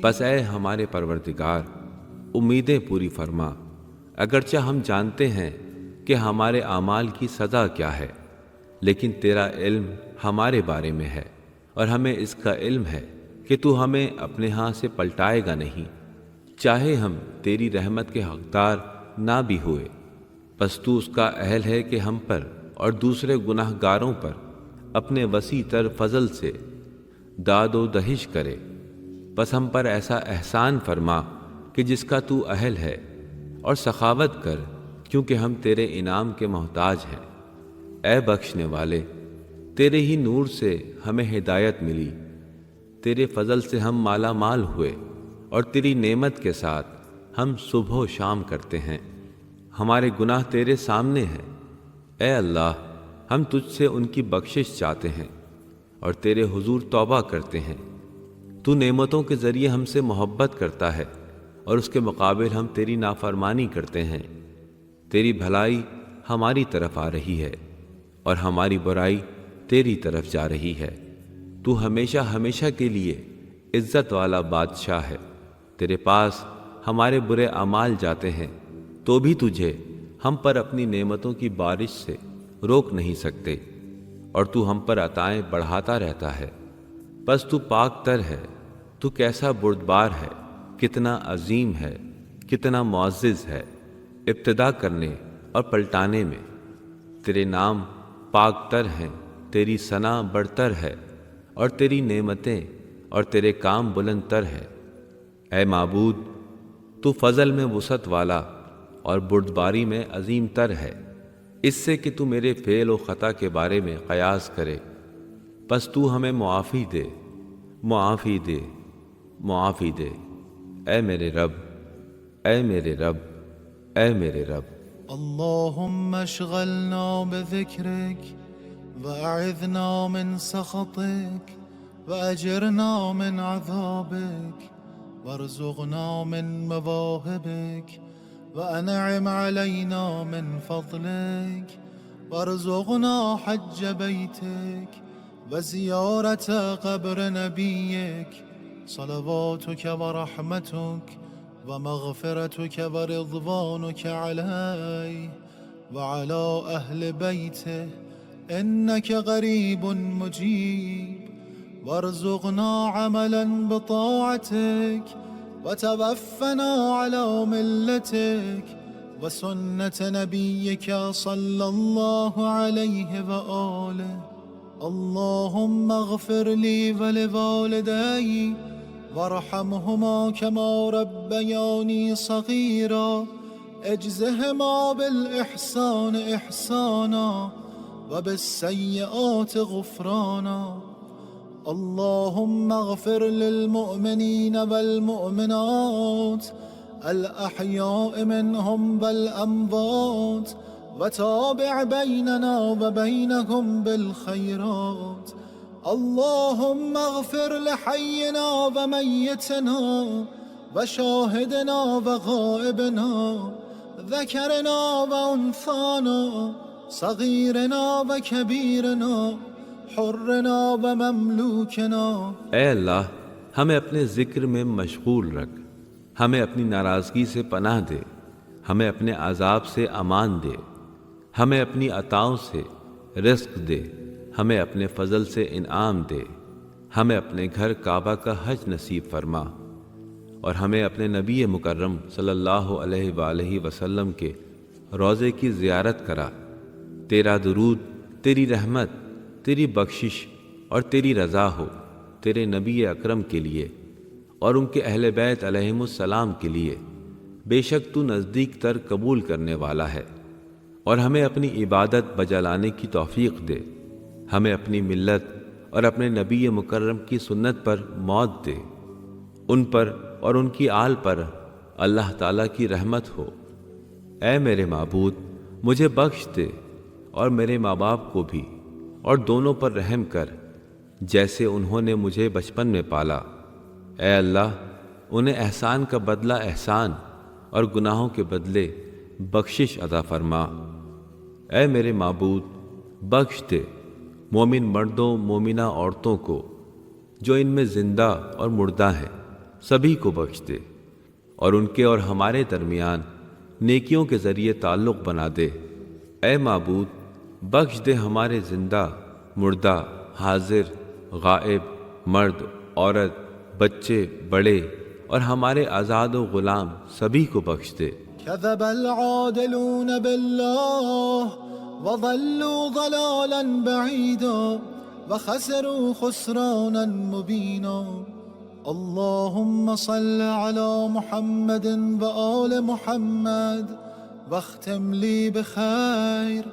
A: بس اے ہمارے پروردگار امیدیں پوری فرما، اگرچہ ہم جانتے ہیں کہ ہمارے اعمال کی سزا کیا ہے، لیکن تیرا علم ہمارے بارے میں ہے اور ہمیں اس کا علم ہے کہ تو ہمیں اپنے ہاں سے پلٹائے گا نہیں، چاہے ہم تیری رحمت کے حقدار نہ بھی ہوئے، بس تو اس کا اہل ہے کہ ہم پر اور دوسرے گناہ گاروں پر اپنے وسیع تر فضل سے داد و دہش کرے، بس ہم پر ایسا احسان فرما کہ جس کا تو اہل ہے، اور سخاوت کر کیونکہ ہم تیرے انعام کے محتاج ہیں۔ اے بخشنے والے، تیرے ہی نور سے ہمیں ہدایت ملی، تیرے فضل سے ہم مالا مال ہوئے، اور تیری نعمت کے ساتھ ہم صبح و شام کرتے ہیں۔ ہمارے گناہ تیرے سامنے ہیں، اے اللہ ہم تجھ سے ان کی بخشش چاہتے ہیں اور تیرے حضور توبہ کرتے ہیں۔ تو نعمتوں کے ذریعے ہم سے محبت کرتا ہے اور اس کے مقابل ہم تیری نافرمانی کرتے ہیں۔ تیری بھلائی ہماری طرف آ رہی ہے اور ہماری برائی تیری طرف جا رہی ہے۔ تو ہمیشہ ہمیشہ کے لیے عزت والا بادشاہ ہے، تیرے پاس ہمارے برے اعمال جاتے ہیں تو بھی تجھے ہم پر اپنی نعمتوں کی بارش سے روک نہیں سکتے، اور تو ہم پر عطائیں بڑھاتا رہتا ہے۔ بس تو پاک تر ہے، تو کیسا بردبار ہے، کتنا عظیم ہے، کتنا معزز ہے ابتدا کرنے اور پلٹانے میں۔ تیرے نام پاک تر ہیں، تیری ثنا برتر ہے، اور تیری نعمتیں اور تیرے کام بلند تر ہے۔ اے معبود، تو فضل میں وسعت والا اور بردباری میں عظیم تر ہے، اس سے کہ تو میرے فعل و خطا کے بارے میں قیاس کرے۔ بس تو ہمیں معافی دے، معافی دے، معافی دے، اے میرے رب، اے میرے رب، اے میرے رب۔
B: اللهم اشغلنا بذكرك وأعذنا من سخطك وأجرنا من عذابك وارزقنا من مواهبك وأنعم علينا من فضلك وارزقنا حج بيتك وزيارة قبر نبيك صلواتك ورحمتك ومغفرتك ورضوانك عليه وعلى أهل بيته إنك قريب مجيب وارزقنا عملا بطاعتك وتوفنا على ملتك وسنة نبيك صلى الله عليه وآله اللهم اغفر لي ولوالدي وارحمهما كما ربياني صغيرا اجزهما بالإحسان إحسانا وبالسيئات غفرانا اللهم اغفر للمؤمنين والمؤمنات الأحياء منهم والأموات وتابع بيننا وبينهم بالخيرات اللهم اغفر لحينا وميتنا وشاهدنا وغائبنا ذكرنا وأنثانا صغيرنا وكبيرنا حرنا ومملوكنا۔
A: اے اللہ ہمیں اپنے ذکر میں مشغول رکھ، ہمیں اپنی ناراضگی سے پناہ دے، ہمیں اپنے عذاب سے امان دے، ہمیں اپنی عطاؤں سے رزق دے، ہمیں اپنے فضل سے انعام دے، ہمیں اپنے گھر کعبہ کا حج نصیب فرما، اور ہمیں اپنے نبی مکرم صلی اللہ علیہ وآلہ وسلم کے روضے کی زیارت کرا۔ تیرا درود، تیری رحمت، تیری بخشش اور تیری رضا ہو تیرے نبی اکرم کے لیے اور ان کے اہل بیت علیہم السلام کے لیے، بے شک تو نزدیک تر قبول کرنے والا ہے۔ اور ہمیں اپنی عبادت بجا لانے کی توفیق دے، ہمیں اپنی ملت اور اپنے نبی مکرم کی سنت پر موت دے، ان پر اور ان کی آل پر اللہ تعالیٰ کی رحمت ہو۔ اے میرے معبود، مجھے بخش دے اور میرے ماں باپ کو بھی، اور دونوں پر رحم کر جیسے انہوں نے مجھے بچپن میں پالا۔ اے اللہ، انہیں احسان کا بدلہ احسان اور گناہوں کے بدلے بخشش عطا فرما۔ اے میرے معبود، بخش دے مومن مردوں مومنہ عورتوں کو جو ان میں زندہ اور مردہ ہیں، سبھی کو بخش دے، اور ان کے اور ہمارے درمیان نیکیوں کے ذریعے تعلق بنا دے۔ اے معبود، بخش دے ہمارے زندہ، مردہ، حاضر، غائب، مرد، عورت، بچے، بڑے اور ہمارے آزاد و غلام سبھی کو بخش دے۔
B: كذب العادلون بالله وضلوا ضلالا بعيدا وخسروا خسرانا مبينا اللهم صل على محمد وآل محمد واختم لي بخير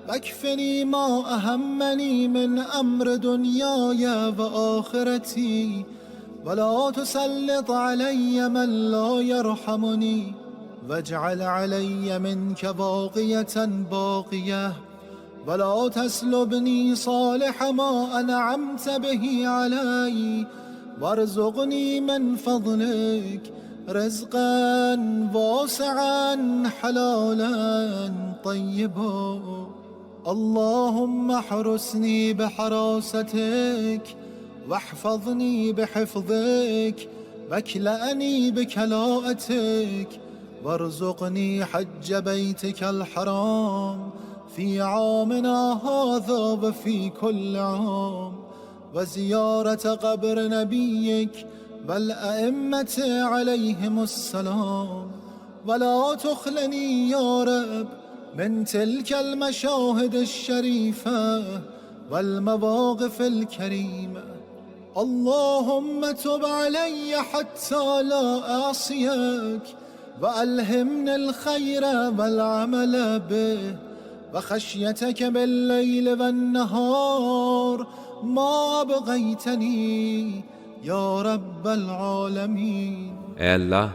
B: واكفني ما أهمني من أمر دنياي وآخرتي ولا تسلط علي من لا يرحمني واجعل علي منك باقية باقية ولا تسلبني صالح ما أنعمت به علي وارزقني من فضلك رزقا واسعا حلالا طيبا اللهم احرسني بحراستك واحفظني بحفظك واكلأني بكلاءتك وارزقني حج بيتك الحرام في عامنا هذا وفي كل عام وزيارة قبر نبيك والأئمة عليهم السلام ولا تخلني يا رب من تلك المشاهد الشريفة والمواقف الكريمة اللهم تب علي حتى لا أعصيك وألهمني الخير والعمل به وخشيتك بالليل والنهار ما أبغيتني یا رب العالمین۔
A: اے اللہ،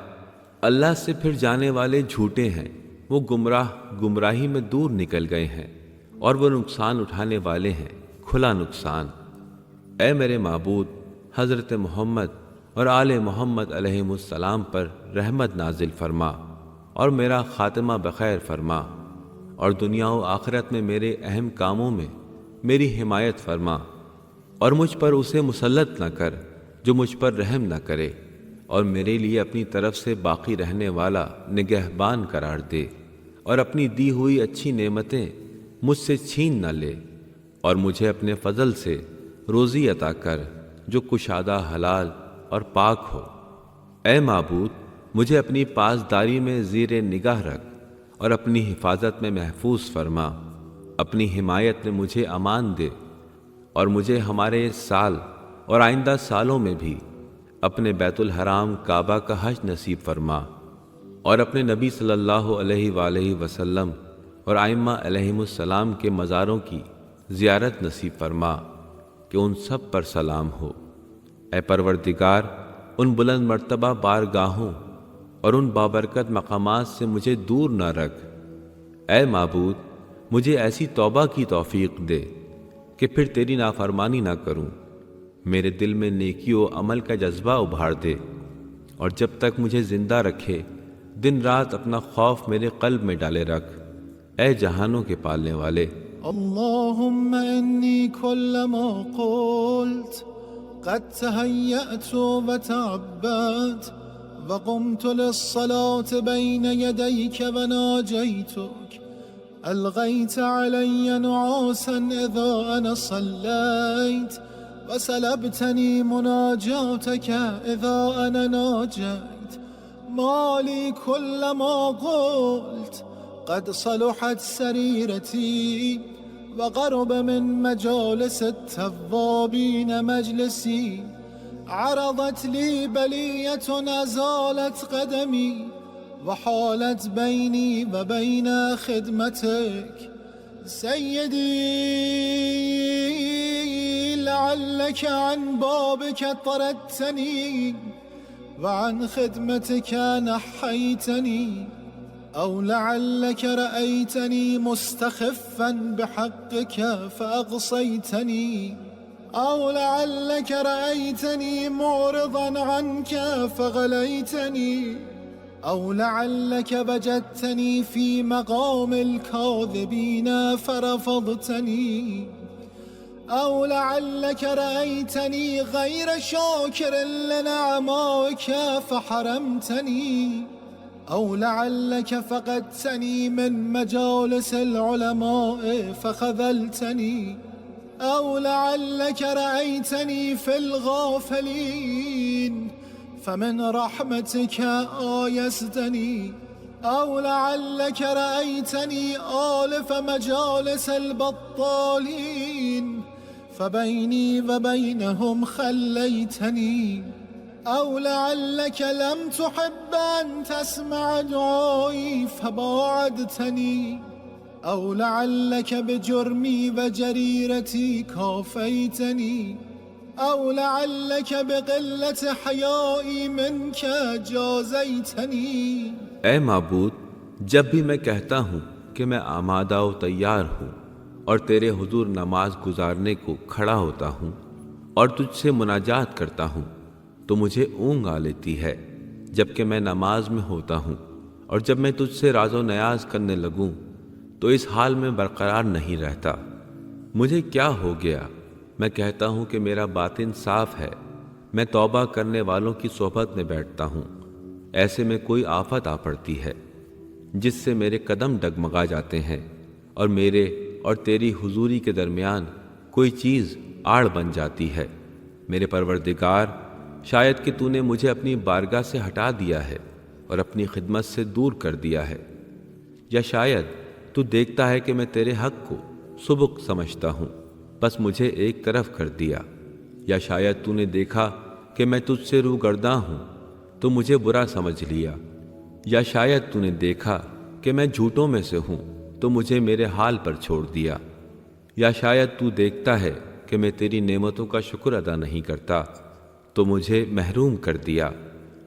A: اللہ سے پھر جانے والے جھوٹے ہیں، وہ گمراہ گمراہی میں دور نکل گئے ہیں، اور وہ نقصان اٹھانے والے ہیں، کھلا نقصان۔ اے میرے معبود، حضرت محمد اور آل محمد علیہم السلام پر رحمت نازل فرما اور میرا خاتمہ بخیر فرما، اور دنیا و آخرت میں میرے اہم کاموں میں میری حمایت فرما، اور مجھ پر اسے مسلط نہ کر جو مجھ پر رحم نہ کرے، اور میرے لیے اپنی طرف سے باقی رہنے والا نگہبان قرار دے، اور اپنی دی ہوئی اچھی نعمتیں مجھ سے چھین نہ لے، اور مجھے اپنے فضل سے روزی عطا کر جو کشادہ حلال اور پاک ہو۔ اے معبود، مجھے اپنی پاسداری میں زیر نگاہ رکھ اور اپنی حفاظت میں محفوظ فرما، اپنی حمایت میں مجھے امان دے، اور مجھے ہمارے اس سال اور آئندہ سالوں میں بھی اپنے بیت الحرام کعبہ کا حج نصیب فرما، اور اپنے نبی صلی اللہ علیہ وآلہ وسلم اور ائمہ علیہم السلام کے مزاروں کی زیارت نصیب فرما کہ ان سب پر سلام ہو۔ اے پروردگار، ان بلند مرتبہ بارگاہوں اور ان بابرکت مقامات سے مجھے دور نہ رکھ۔ اے معبود، مجھے ایسی توبہ کی توفیق دے کہ پھر تیری نافرمانی نہ کروں، میرے دل میں نیکی و عمل کا جذبہ ابھار دے، اور جب تک مجھے زندہ رکھے دن رات اپنا خوف میرے قلب میں ڈالے رکھ۔ اے جہانوں کے پالنے والے،
B: اللهم إني كلما قلت قد تهيأت وتعبت وقمت للصلاة بين يديك وناجيتك ألغيت علي نعاسا إذا أنا صليت وسلبتني مناجاتك إذا أنا ناجيت ما لي كلما قلت قد صلحت سريرتي وقرب من مجالس التوابين مجلسي عرضت لي بلية أزالت قدمي وحالت بيني وبين خدمتك سيدي لعلك عن بابك طردتني وعن خدمتك نحيتني أو لعلك رأيتني مستخفا بحقك فأغصيتني أو لعلك رأيتني معرضا عنك فغليتني أو لعلك وجدتني في مقام الكاذبين فرفضتني أو لعلك رأيتني غير شاكر لنعمائك فحرمتني أو لعلك فقدتني من مجالس العلماء فخذلتني أو لعلك رأيتني في الغافلين فمن رحمتك آيستني أو لعلك رأيتني آلف مجالس البطالين فبيني وبينهم خليتني أو لعلك لم تحب أن تسمع دعائي فباعدتني أو لعلك بجرمي وجريرتي كافيتني أو لعلك بقلة حيائي منك جازيتني۔
A: اے معبود، جب بھی میں کہتا ہوں کہ میں آمادہ و تیار ہوں اور تیرے حضور نماز گزارنے کو کھڑا ہوتا ہوں اور تجھ سے مناجات کرتا ہوں تو مجھے اونگ آ لیتی ہے، جبکہ میں نماز میں ہوتا ہوں، اور جب میں تجھ سے راز و نیاز کرنے لگوں تو اس حال میں برقرار نہیں رہتا۔ مجھے کیا ہو گیا؟ میں کہتا ہوں کہ میرا باطن صاف ہے، میں توبہ کرنے والوں کی صحبت میں بیٹھتا ہوں، ایسے میں کوئی آفت آ پڑتی ہے جس سے میرے قدم ڈگمگا جاتے ہیں، اور میرے اور تیری حضوری کے درمیان کوئی چیز آڑ بن جاتی ہے۔ میرے پروردگار، شاید کہ تو نے مجھے اپنی بارگاہ سے ہٹا دیا ہے اور اپنی خدمت سے دور کر دیا ہے، یا شاید تو دیکھتا ہے کہ میں تیرے حق کو سبک سمجھتا ہوں بس مجھے ایک طرف کر دیا، یا شاید تو نے دیکھا کہ میں تجھ سے روگرداں ہوں تو مجھے برا سمجھ لیا، یا شاید تو نے دیکھا کہ میں جھوٹوں میں سے ہوں تو مجھے میرے حال پر چھوڑ دیا، یا شاید تو دیکھتا ہے کہ میں تیری نعمتوں کا شکر ادا نہیں کرتا تو مجھے محروم کر دیا،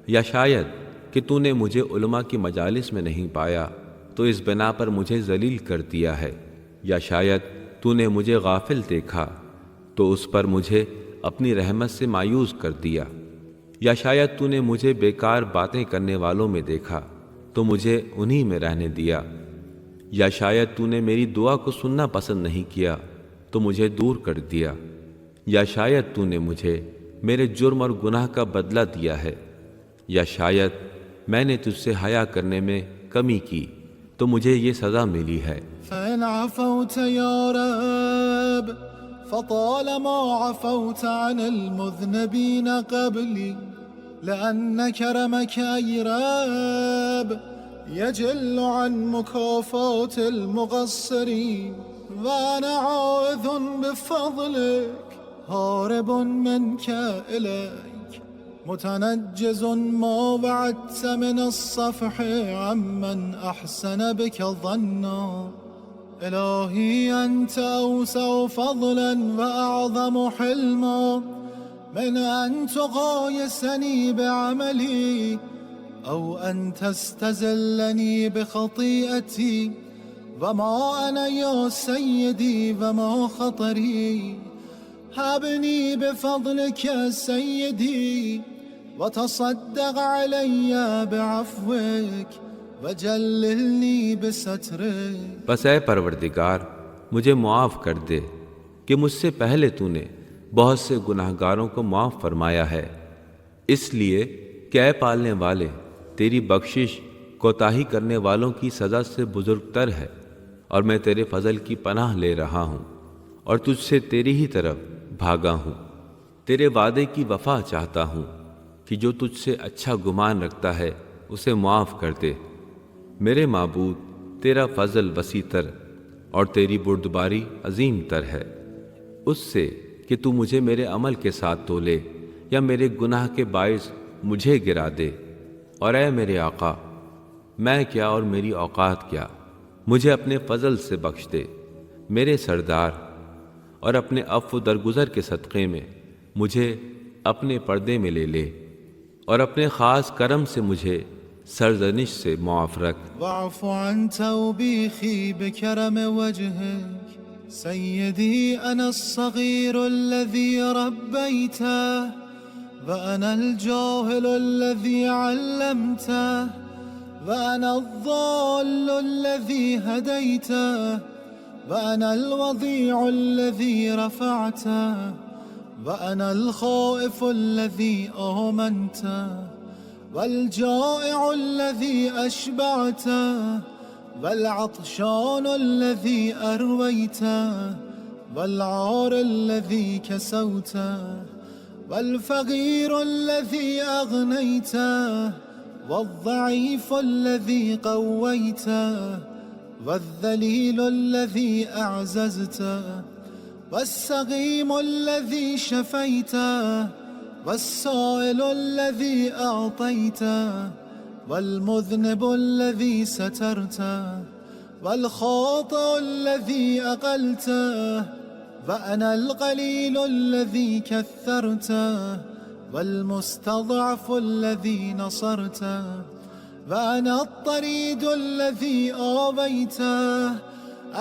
A: یا شاید کہ تو نے مجھے علماء کی مجالس میں نہیں پایا تو اس بنا پر مجھے ذلیل کر دیا ہے، یا شاید تو نے مجھے غافل دیکھا تو اس پر مجھے اپنی رحمت سے مایوس کر دیا، یا شاید تو نے مجھے بیکار باتیں کرنے والوں میں دیکھا تو مجھے انہی میں رہنے دیا، یا شاید تو نے میری دعا کو سننا پسند نہیں کیا تو مجھے دور کر دیا، یا شاید تو نے مجھے میرے جرم اور گناہ کا بدلہ دیا ہے، یا شاید میں نے تجھ سے حیا کرنے میں کمی کی تو مجھے یہ سزا ملی ہے۔
B: فإن عفوت يا رب فطالما عفوت عن المذنبين قبلي لأن كرمك أي رب يجل عن مكافاة المقصرين وأنا عائذ بفضلك هارب منك إليك متنجز ما وعدت من الصفح عمن أحسن بك ظنا إلهي أنت أوسع فضلا وأعظم حلما من أن تقايسني بعملي أو أن تستزلني بخطيئتي وما أنا يا سيدي وما خطري هبني بفضلك سيدي وتصدق علي بعفوك وجللني بسترك۔
A: بس اے پروردگار مجھے معاف کر دے کہ مجھ سے پہلے تو نے بہت سے گناہ گاروں کو معاف فرمایا ہے، اس لیے کہ اے پالنے والے تیری بخشش کوتاہی کرنے والوں کی سزا سے بزرگ تر ہے، اور میں تیرے فضل کی پناہ لے رہا ہوں اور تجھ سے تیری ہی طرف بھاگا ہوں۔ تیرے وعدے کی وفا چاہتا ہوں کہ جو تجھ سے اچھا گمان رکھتا ہے اسے معاف کر دے۔ میرے معبود تیرا فضل وسیع تر اور تیری بردباری عظیم تر ہے، اس سے کہ تو مجھے میرے عمل کے ساتھ تولے یا میرے گناہ کے باعث مجھے گرا دے۔ اور اے میرے آقا، میں کیا اور میری اوقات کیا، مجھے اپنے فضل سے بخش دے۔ میرے سردار، اور اپنے عفو درگزر کے صدقے میں مجھے اپنے پردے میں لے لے، اور اپنے خاص کرم سے مجھے سرزنش سے معاف رکھ۔
B: واعف عن توبيخي بكرم وجهك سيدي أنا الصغير الذي ربيته وأنا الجاهل الذي علمته وأنا الضال الذي هديته وأنا الوضيع الذي رفعته وأنا الخائف الذي آمنته والجائع الذي أشبعته والعطشان الذي أرويته والعار الذي كسوته والفقير الذي أغنيته والضعيف الذي قويته والذليل الذي أعززته والسقيم الذي شفيته والسائل الذي أعطيته والمذنب الذي سترته والخاطئ الذي أقلته وأنا القليل الذي كثرته والمستضعف الذي نصرته وأنا الطريد الذي آويته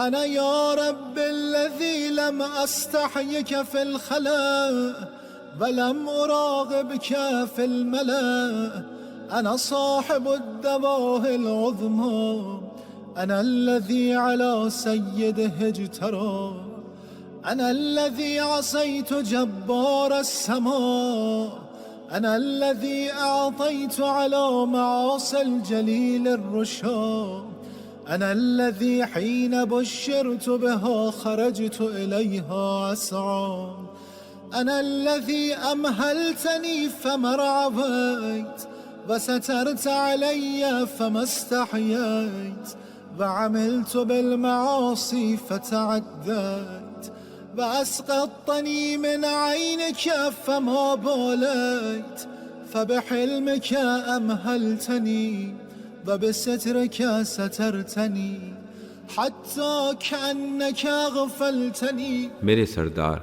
B: أنا يا رب الذي لم أستحيك في الخلاء ولم أراغبك في الملأ أنا صاحب الدواهي العظمى أنا الذي على سيده اجترى أنا الذي عصيت جبار السماء أنا الذي أعطيت على معاصي الجليل الرشا أنا الذي حين بشرت بها خرجت إليها أسعى أنا الذي أمهلتني فما رعبيت وسترت علي فما استحييت وعملت بالمعاصي فتعديت وأسقطتني من عينك فما باليت فبحلمك أمهلتني وبسترك سترتني حتى كأنك غفلتني۔
A: میرے سردار،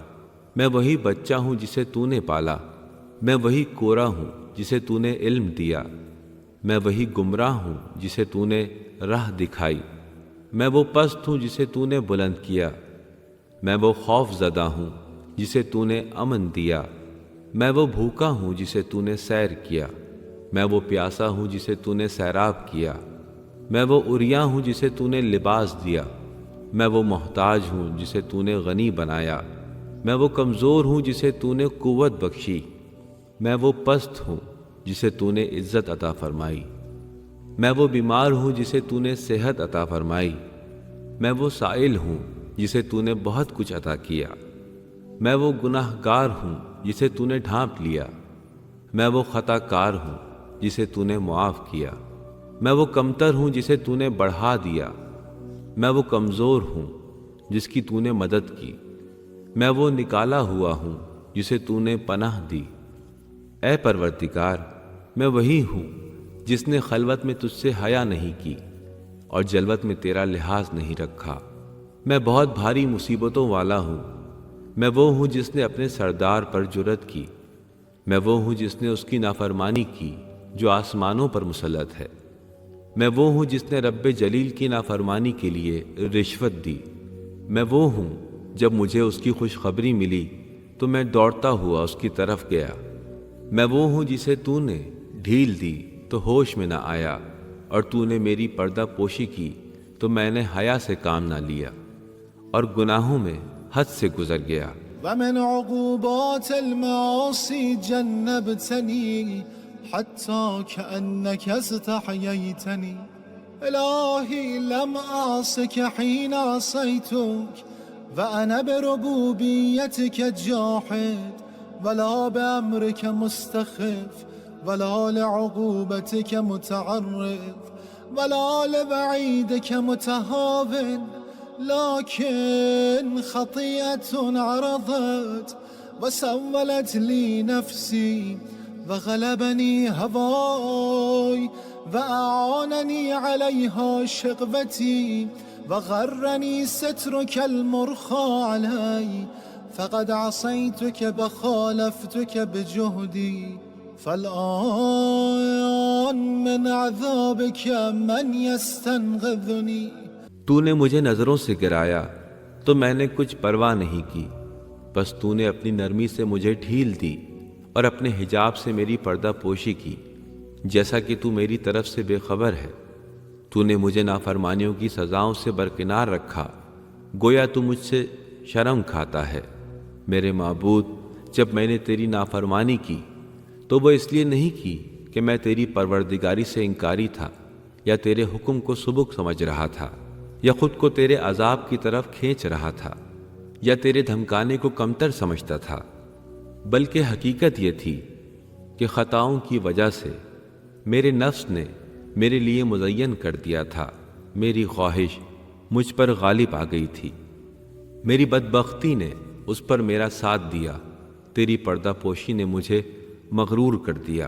A: میں وہی بچہ ہوں جسے تو نے پالا، میں وہی کورا ہوں جسے تو نے علم دیا، میں وہی گمراہ ہوں جسے تو نے راہ دکھائی، میں وہ پست ہوں جسے تو نے بلند کیا، میں وہ خوف زدہ ہوں جسے تو نے امن دیا، میں وہ بھوکا ہوں جسے تو نے سیر کیا، میں وہ پیاسا ہوں جسے تو نے سیراب کیا، میں وہ عریاں ہوں جسے تو نے لباس دیا، میں وہ محتاج ہوں جسے تو نے غنی بنایا، میں وہ کمزور ہوں جسے تو نے قوت بخشی، میں وہ پست ہوں جسے تو نے عزت عطا فرمائی، میں وہ بیمار ہوں جسے تو نے صحت عطا فرمائی، میں وہ سائل ہوں جسے تو نے بہت کچھ عطا کیا، میں وہ گناہ گار ہوں جسے تو نے ڈھانپ لیا، میں وہ خطا کار ہوں جسے تو نے معاف کیا، میں وہ کمتر ہوں جسے تو نے بڑھا دیا، میں وہ کمزور ہوں جس کی تو نے مدد کی، میں وہ نکالا ہوا ہوں جسے تو نے پناہ دی۔ اے پروردگار، میں وہی ہوں جس نے خلوت میں تجھ سے حیا نہیں کی اور جلوت میں تیرا لحاظ نہیں رکھا۔ میں بہت بھاری مصیبتوں والا ہوں، میں وہ ہوں جس نے اپنے سردار پر جرأت کی، میں وہ ہوں جس نے اس کی نافرمانی کی جو آسمانوں پر مسلط ہے، میں وہ ہوں جس نے رب جلیل کی نافرمانی کے لیے رشوت دی، میں وہ ہوں جب مجھے اس کی خوشخبری ملی تو میں دوڑتا ہوا اس کی طرف گیا، میں وہ ہوں جسے تو نے ڈھیل دی تو ہوش میں نہ آیا، اور تو نے میری پردہ پوشی کی تو میں نے حیا سے کام نہ لیا اور گناہوں میں حد سے گزر گیا۔
B: ومن عقوبات المعاصي جنبتني حتى كأنك استحييتني إلهي لم أعصك حين عصيتك وأنا بربوبيتك جاحد ولا بأمرك مستخف ولا لعقوبتك متعرض ولا لوعيدك متهاون، لكن خطيئة عرضت وسولت لي نفسي وغلبني هواي وأعانني عليها شقوتي وغرني سترك المرخى علي، فقد عصيتك وخالفتك بجهدي، فالآن من عذابك من يستنقذني۔
A: تو نے مجھے نظروں سے گرایا تو میں نے کچھ پرواہ نہیں کی، بس تو نے اپنی نرمی سے مجھے ڈھیل دی اور اپنے حجاب سے میری پردہ پوشی کی، جیسا کہ تو میری طرف سے بے خبر ہے۔ تو نے مجھے نافرمانیوں کی سزاؤں سے برکنار رکھا، گویا تو مجھ سے شرم کھاتا ہے۔ میرے معبود، جب میں نے تیری نافرمانی کی تو وہ اس لیے نہیں کی کہ میں تیری پروردگاری سے انکاری تھا یا تیرے حکم کو سبک سمجھ رہا تھا یا خود کو تیرے عذاب کی طرف کھینچ رہا تھا یا تیرے دھمکانے کو کمتر سمجھتا تھا، بلکہ حقیقت یہ تھی کہ خطاؤں کی وجہ سے میرے نفس نے میرے لیے مزین کر دیا تھا، میری خواہش مجھ پر غالب آ گئی تھی، میری بدبختی نے اس پر میرا ساتھ دیا، تیری پردہ پوشی نے مجھے مغرور کر دیا،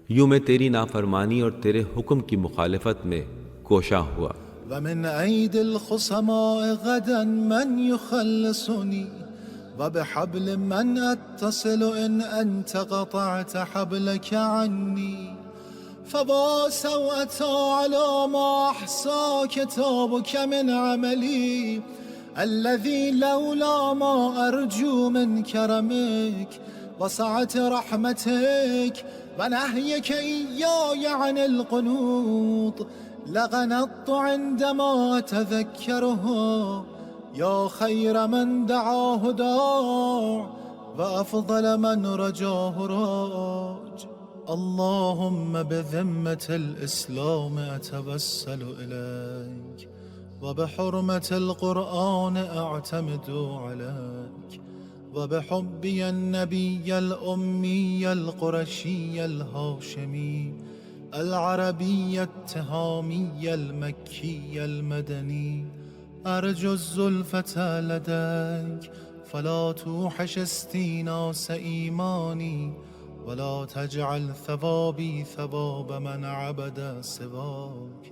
A: یوں میں تیری نافرمانی اور تیرے حکم کی مخالفت میں کوشاں ہوا۔
B: ومن عيد الخصماء غدا من يخلصني وبحبل من أتصل إن أنت قطعت حبلك عني، فوا سوءة على ما أحصى كتابك من عملي الذي لولا ما أرجو من كرمك وسعة رحمتك ونهيك إياي عن القنوط لغنطت عندما أتذكرها، يا خير من دعاه داع وأفضل من رجاه راج، اللهم بذمة الإسلام أتوسل إليك وبحرمة القرآن أعتمد عليك وبحبي النبي الأمي القرشي الهاشمي العربي التهامي المكي المدني، أرجو الزلفة لديك فلا توحش استيناس إيماني ولا تجعل ثوابي ثواب من عبد سواك،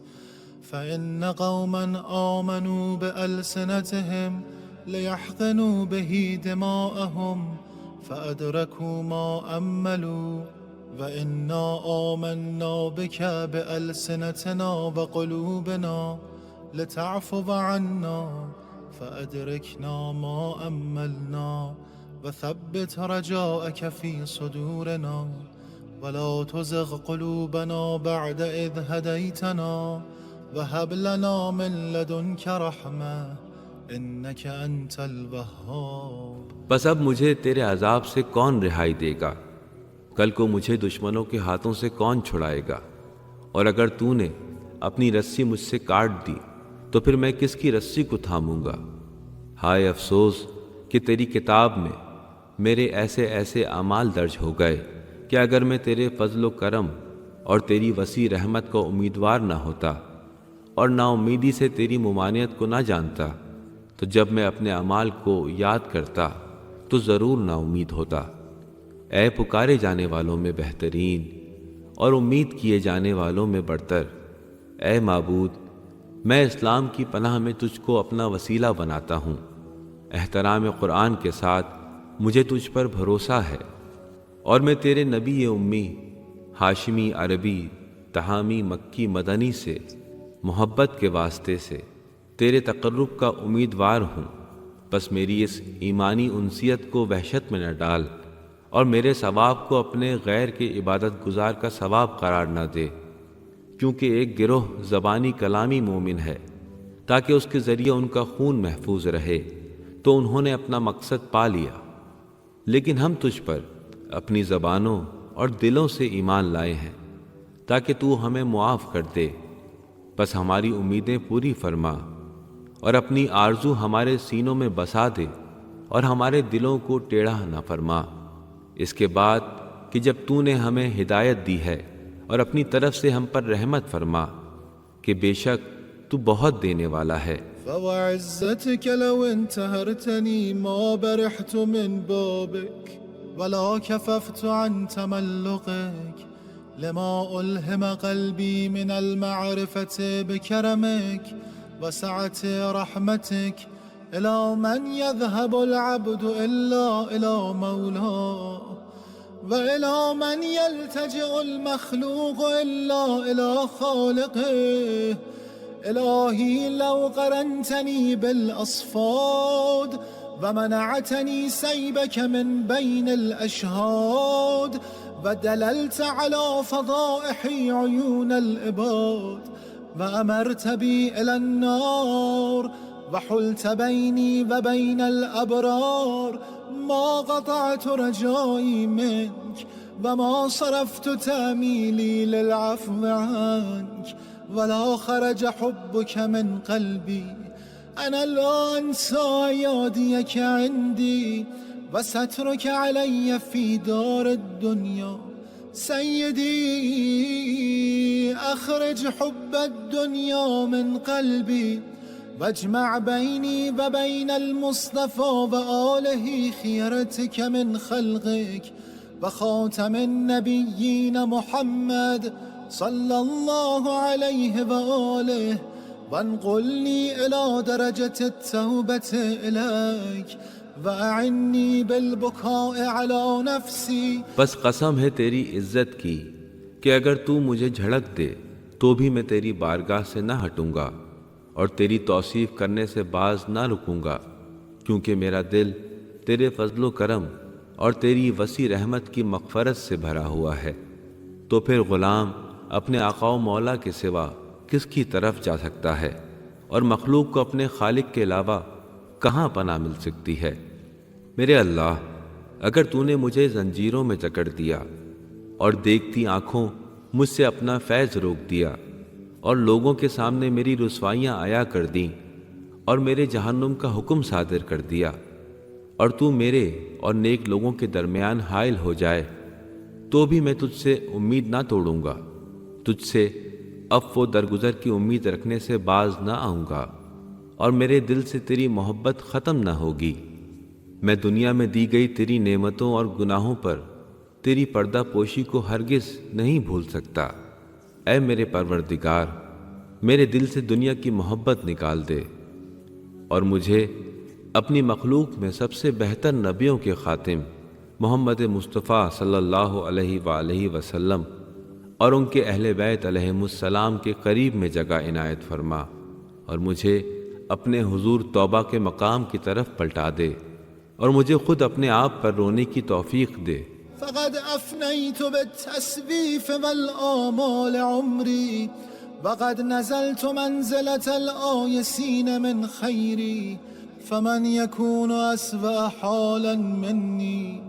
B: فإن قوما آمنوا بألسنتهم ليحقنوا به دماءهم فأدركوا ما أملوا، وإنا آمنا بك بألسنتنا وقلوبنا لتعفو عنا فأدركنا ما أملنا وثبت رجاءك في صدورنا ولا تزغ قلوبنا بعد إذ هديتنا وهب لنا من لدنك رحمة إنك أنت الوهاب.
A: بس اب مجھے تیرے عذاب سے کون رہائی دے گا؟ کل کو مجھے دشمنوں کے ہاتھوں سے کون چھڑائے گا؟ اور اگر تو نے اپنی رسی مجھ سے کاٹ دی تو پھر میں کس کی رسی کو تھاموں گا؟ ہائے افسوس کہ تیری کتاب میں میرے ایسے ایسے اعمال درج ہو گئے کہ اگر میں تیرے فضل و کرم اور تیری وسیع رحمت کا امیدوار نہ ہوتا اور نا امیدی سے تیری ممانعت کو نہ جانتا تو جب میں اپنے اعمال کو یاد کرتا تو ضرور نا امید ہوتا۔ اے پکارے جانے والوں میں بہترین اور امید کیے جانے والوں میں برتر، اے معبود، میں اسلام کی پناہ میں تجھ کو اپنا وسیلہ بناتا ہوں۔ احترام قرآن کے ساتھ مجھے تجھ پر بھروسہ ہے، اور میں تیرے نبی امی ہاشمی عربی تہامی مکی مدنی سے محبت کے واسطے سے تیرے تقرب کا امیدوار ہوں۔ بس میری اس ایمانی انسیت کو وحشت میں نہ ڈال اور میرے ثواب کو اپنے غیر کے عبادت گزار کا ثواب قرار نہ دے، کیونکہ ایک گروہ زبانی کلامی مومن ہے تاکہ اس کے ذریعے ان کا خون محفوظ رہے، تو انہوں نے اپنا مقصد پا لیا، لیکن ہم تجھ پر اپنی زبانوں اور دلوں سے ایمان لائے ہیں تاکہ تو ہمیں معاف کر دے۔ بس ہماری امیدیں پوری فرما اور اپنی آرزو ہمارے سینوں میں بسا دے اور ہمارے دلوں کو ٹیڑھا نہ فرما، اس کے بعد کہ جب تو نے ہمیں ہدایت دی ہے، اور اپنی طرف سے ہم پر رحمت فرما کہ بے شک تو بہت دینے والا ہے۔
B: فوعزتك لو انتهرتني ما برحت من بابك ولا كففت عن تملقك لما ألهم قلبي من المعرفة بكرمك وسعة رحمتك إلى من يذهب العبد إلا إلى مولاه وإلى من يلتجئ المخلوق إلا إلى خالقه. إلهي لو قرنتني بالأصفاد ومنعتني سيبك من بين الأشهاد ودللت على فضائح عيون العباد وأمرت بي إلى النار وحلت بيني وبين الأبرار ما قطعت رجائي منك وما صرفت تأميلي للعفو عنك ولا خرج حبك من قلبي. أنا لا أنسى أياديك عندي وسترك علي في دار الدنيا. سيدي أخرج حب الدنيا من قلبي واجمع بيني وبين المصطفى وآله خيرتك من خلقك وخاتم النبيين محمد صلى الله عليه وآله وانقلني إلى درجة التوبة إليك وأعني بالبكاء على نفسي.
A: بس قسم ہے تیری عزت کی کہ اگر تو مجھے جھڑک دے تو بھی میں تیری بارگاہ سے نہ ہٹوں گا اور تیری توصیف کرنے سے باز نہ رکوں گا، کیونکہ میرا دل تیرے فضل و کرم اور تیری وسیع رحمت کی مغفرت سے بھرا ہوا ہے۔ تو پھر غلام اپنے آقا و مولا کے سوا کس کی طرف جا سکتا ہے، اور مخلوق کو اپنے خالق کے علاوہ کہاں پناہ مل سکتی ہے؟ میرے اللہ، اگر تو نے مجھے زنجیروں میں جکڑ دیا اور دیکھتی آنکھوں مجھ سے اپنا فیض روک دیا اور لوگوں کے سامنے میری رسوائیاں آیا کر دیں اور میرے جہنم کا حکم صادر کر دیا، اور تو میرے اور نیک لوگوں کے درمیان حائل ہو جائے، تو بھی میں تجھ سے امید نہ توڑوں گا، تجھ سے عفو و درگزر کی امید رکھنے سے باز نہ آؤں گا، اور میرے دل سے تیری محبت ختم نہ ہوگی۔ میں دنیا میں دی گئی تیری نعمتوں اور گناہوں پر تیری پردہ پوشی کو ہرگز نہیں بھول سکتا۔ اے میرے پروردگار، میرے دل سے دنیا کی محبت نکال دے اور مجھے اپنی مخلوق میں سب سے بہتر نبیوں کے خاتم محمد مصطفیٰ صلی اللہ علیہ وآلہ وسلم اور ان کے اہل بیت علیہم السلام کے قریب میں جگہ عنایت فرما، اور مجھے اپنے حضور توبہ کے مقام کی طرف پلٹا دے اور مجھے خود اپنے آپ پر رونے کی توفیق دے۔
B: فقد أفنيت بالتسويف والآمال عمري وقد نزلت منزلة الآيسين من خيري فمن يكون أسوأ حالا مني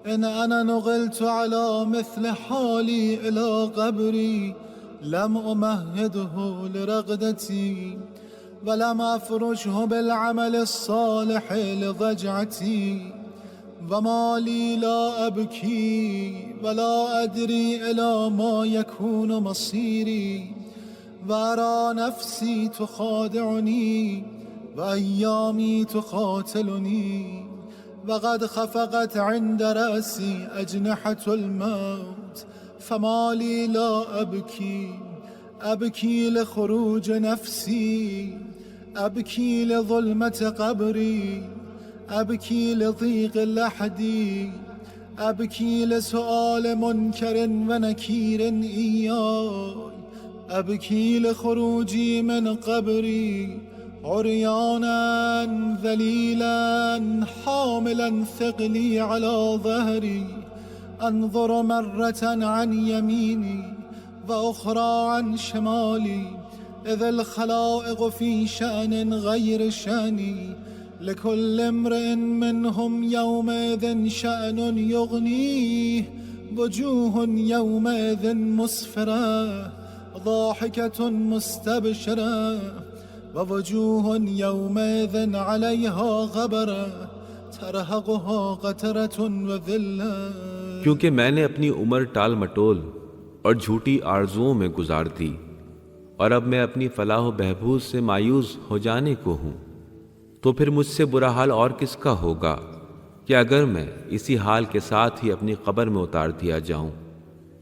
B: إن أنا نقلت على مثل حالي إلى قبري لم أمهده لرغدتي ولم أفرشه بالعمل الصالح لضجعتي وما لي لا أبكي ولا أدري إلى ما يكون مصيري وأرى نفسي تخادعني وأيامي تقاتلني وقد خفقت عند رأسي أجنحة الموت فما لي لا أبكي أبكي لخروج نفسي أبكي لظلمة قبري أبكي لضيق لحدي أبكي لسؤال منكر ونكير إياي أبكي لخروجي من قبري عريانا ذليلا حاملا ثقلي على ظهري أنظر مرة عن يميني وأخرى عن شمالي إذ الخلائق في شأن غير شأني لكل امرئ منهم يومئذ شأن يغنيه وجوه يومئذ مسفرة ضاحكة مستبشرة ووجوه يومئذ عليها غبرة ترهقها قترة وذلة۔
A: کیونکہ میں نے اپنی عمر ٹال مٹول اور جھوٹی آرزوؤں میں گزار دی اور اب میں اپنی فلاح و بہبود سے مایوس ہو جانے کو ہوں، تو پھر مجھ سے برا حال اور کس کا ہوگا کہ اگر میں اسی حال کے ساتھ ہی اپنی قبر میں اتار دیا جاؤں،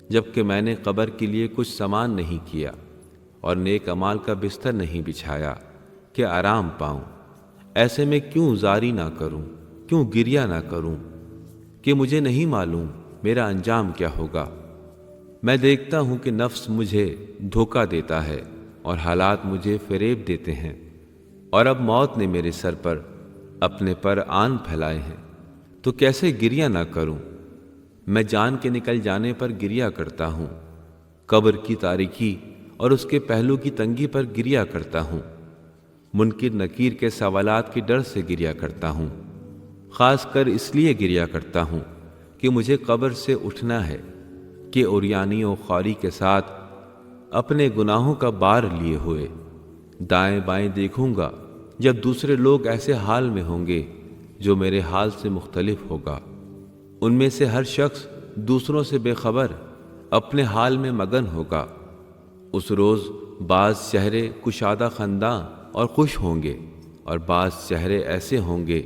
A: جبکہ میں نے قبر کے لیے کچھ سامان نہیں کیا اور نیک اعمال کا بستر نہیں بچھایا کہ آرام پاؤں۔ ایسے میں کیوں زاری نہ کروں، کیوں گریہ نہ کروں کہ مجھے نہیں معلوم میرا انجام کیا ہوگا۔ میں دیکھتا ہوں کہ نفس مجھے دھوکہ دیتا ہے اور حالات مجھے فریب دیتے ہیں، اور اب موت نے میرے سر پر اپنے پر آن پھیلائے ہیں، تو کیسے گریہ نہ کروں۔ میں جان کے نکل جانے پر گریہ کرتا ہوں، قبر کی تاریکی اور اس کے پہلو کی تنگی پر گریہ کرتا ہوں، منکر نکیر کے سوالات کے ڈر سے گریہ کرتا ہوں، خاص کر اس لیے گریہ کرتا ہوں کہ مجھے قبر سے اٹھنا ہے کہ عریانی و خواری کے ساتھ اپنے گناہوں کا بار لیے ہوئے دائیں بائیں دیکھوں گا جب دوسرے لوگ ایسے حال میں ہوں گے جو میرے حال سے مختلف ہوگا۔ ان میں سے ہر شخص دوسروں سے بے خبر اپنے حال میں مگن ہوگا۔ اس روز بعض چہرے کشادہ خنداں اور خوش ہوں گے اور بعض چہرے ایسے ہوں گے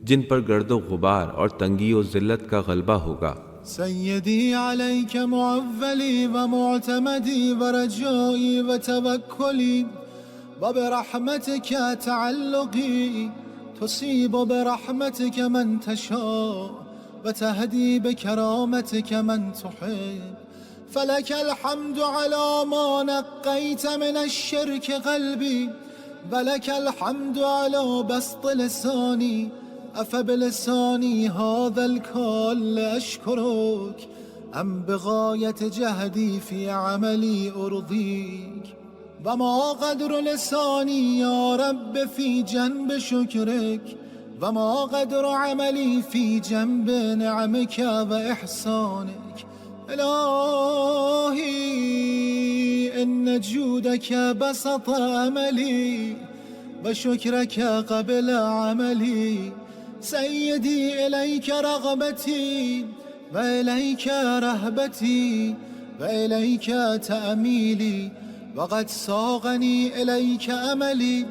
A: جن پر گرد و غبار اور تنگی و ذلت کا غلبہ ہوگا۔
B: سيدي عليك معولي ومعتمدي ورجائي وتوكلي وبرحمتك تعلقي تصيب برحمتك من تشاء وتهدي بكرامتك من تحب فلك الحمد على ما نقيت من الشرك قلبي ولك الحمد على بسط لساني أفبلساني هذا الكال أشكرك أم بغاية جهدي في عملي أرضيك وما قدر لساني يا رب في جنب شكرك وما قدر عملي في جنب نعمك وإحسانك إلهي إن جودك بسط أملي وشكرك قبل عملي سيدي إليك رغبتي وإليك رهبتي وإليك تأميلي وقد ساقني إليك أملي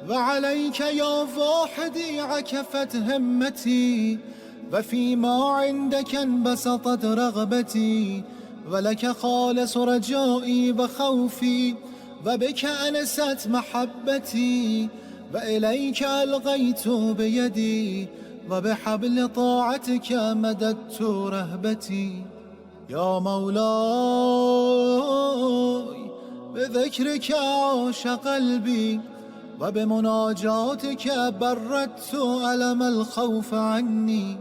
B: وعليك يا واحدي عكفت همتي وفيما عندك انبسطت رغبتي ولك خالص رجائي وخوفي وبك أنست محبتي وإليك ألقيت بيدي وبحبل طاعتك مددت رهبتي يا مولاي بذكرك عاش قلبي وبمناجاتك بردت ألم الخوف عني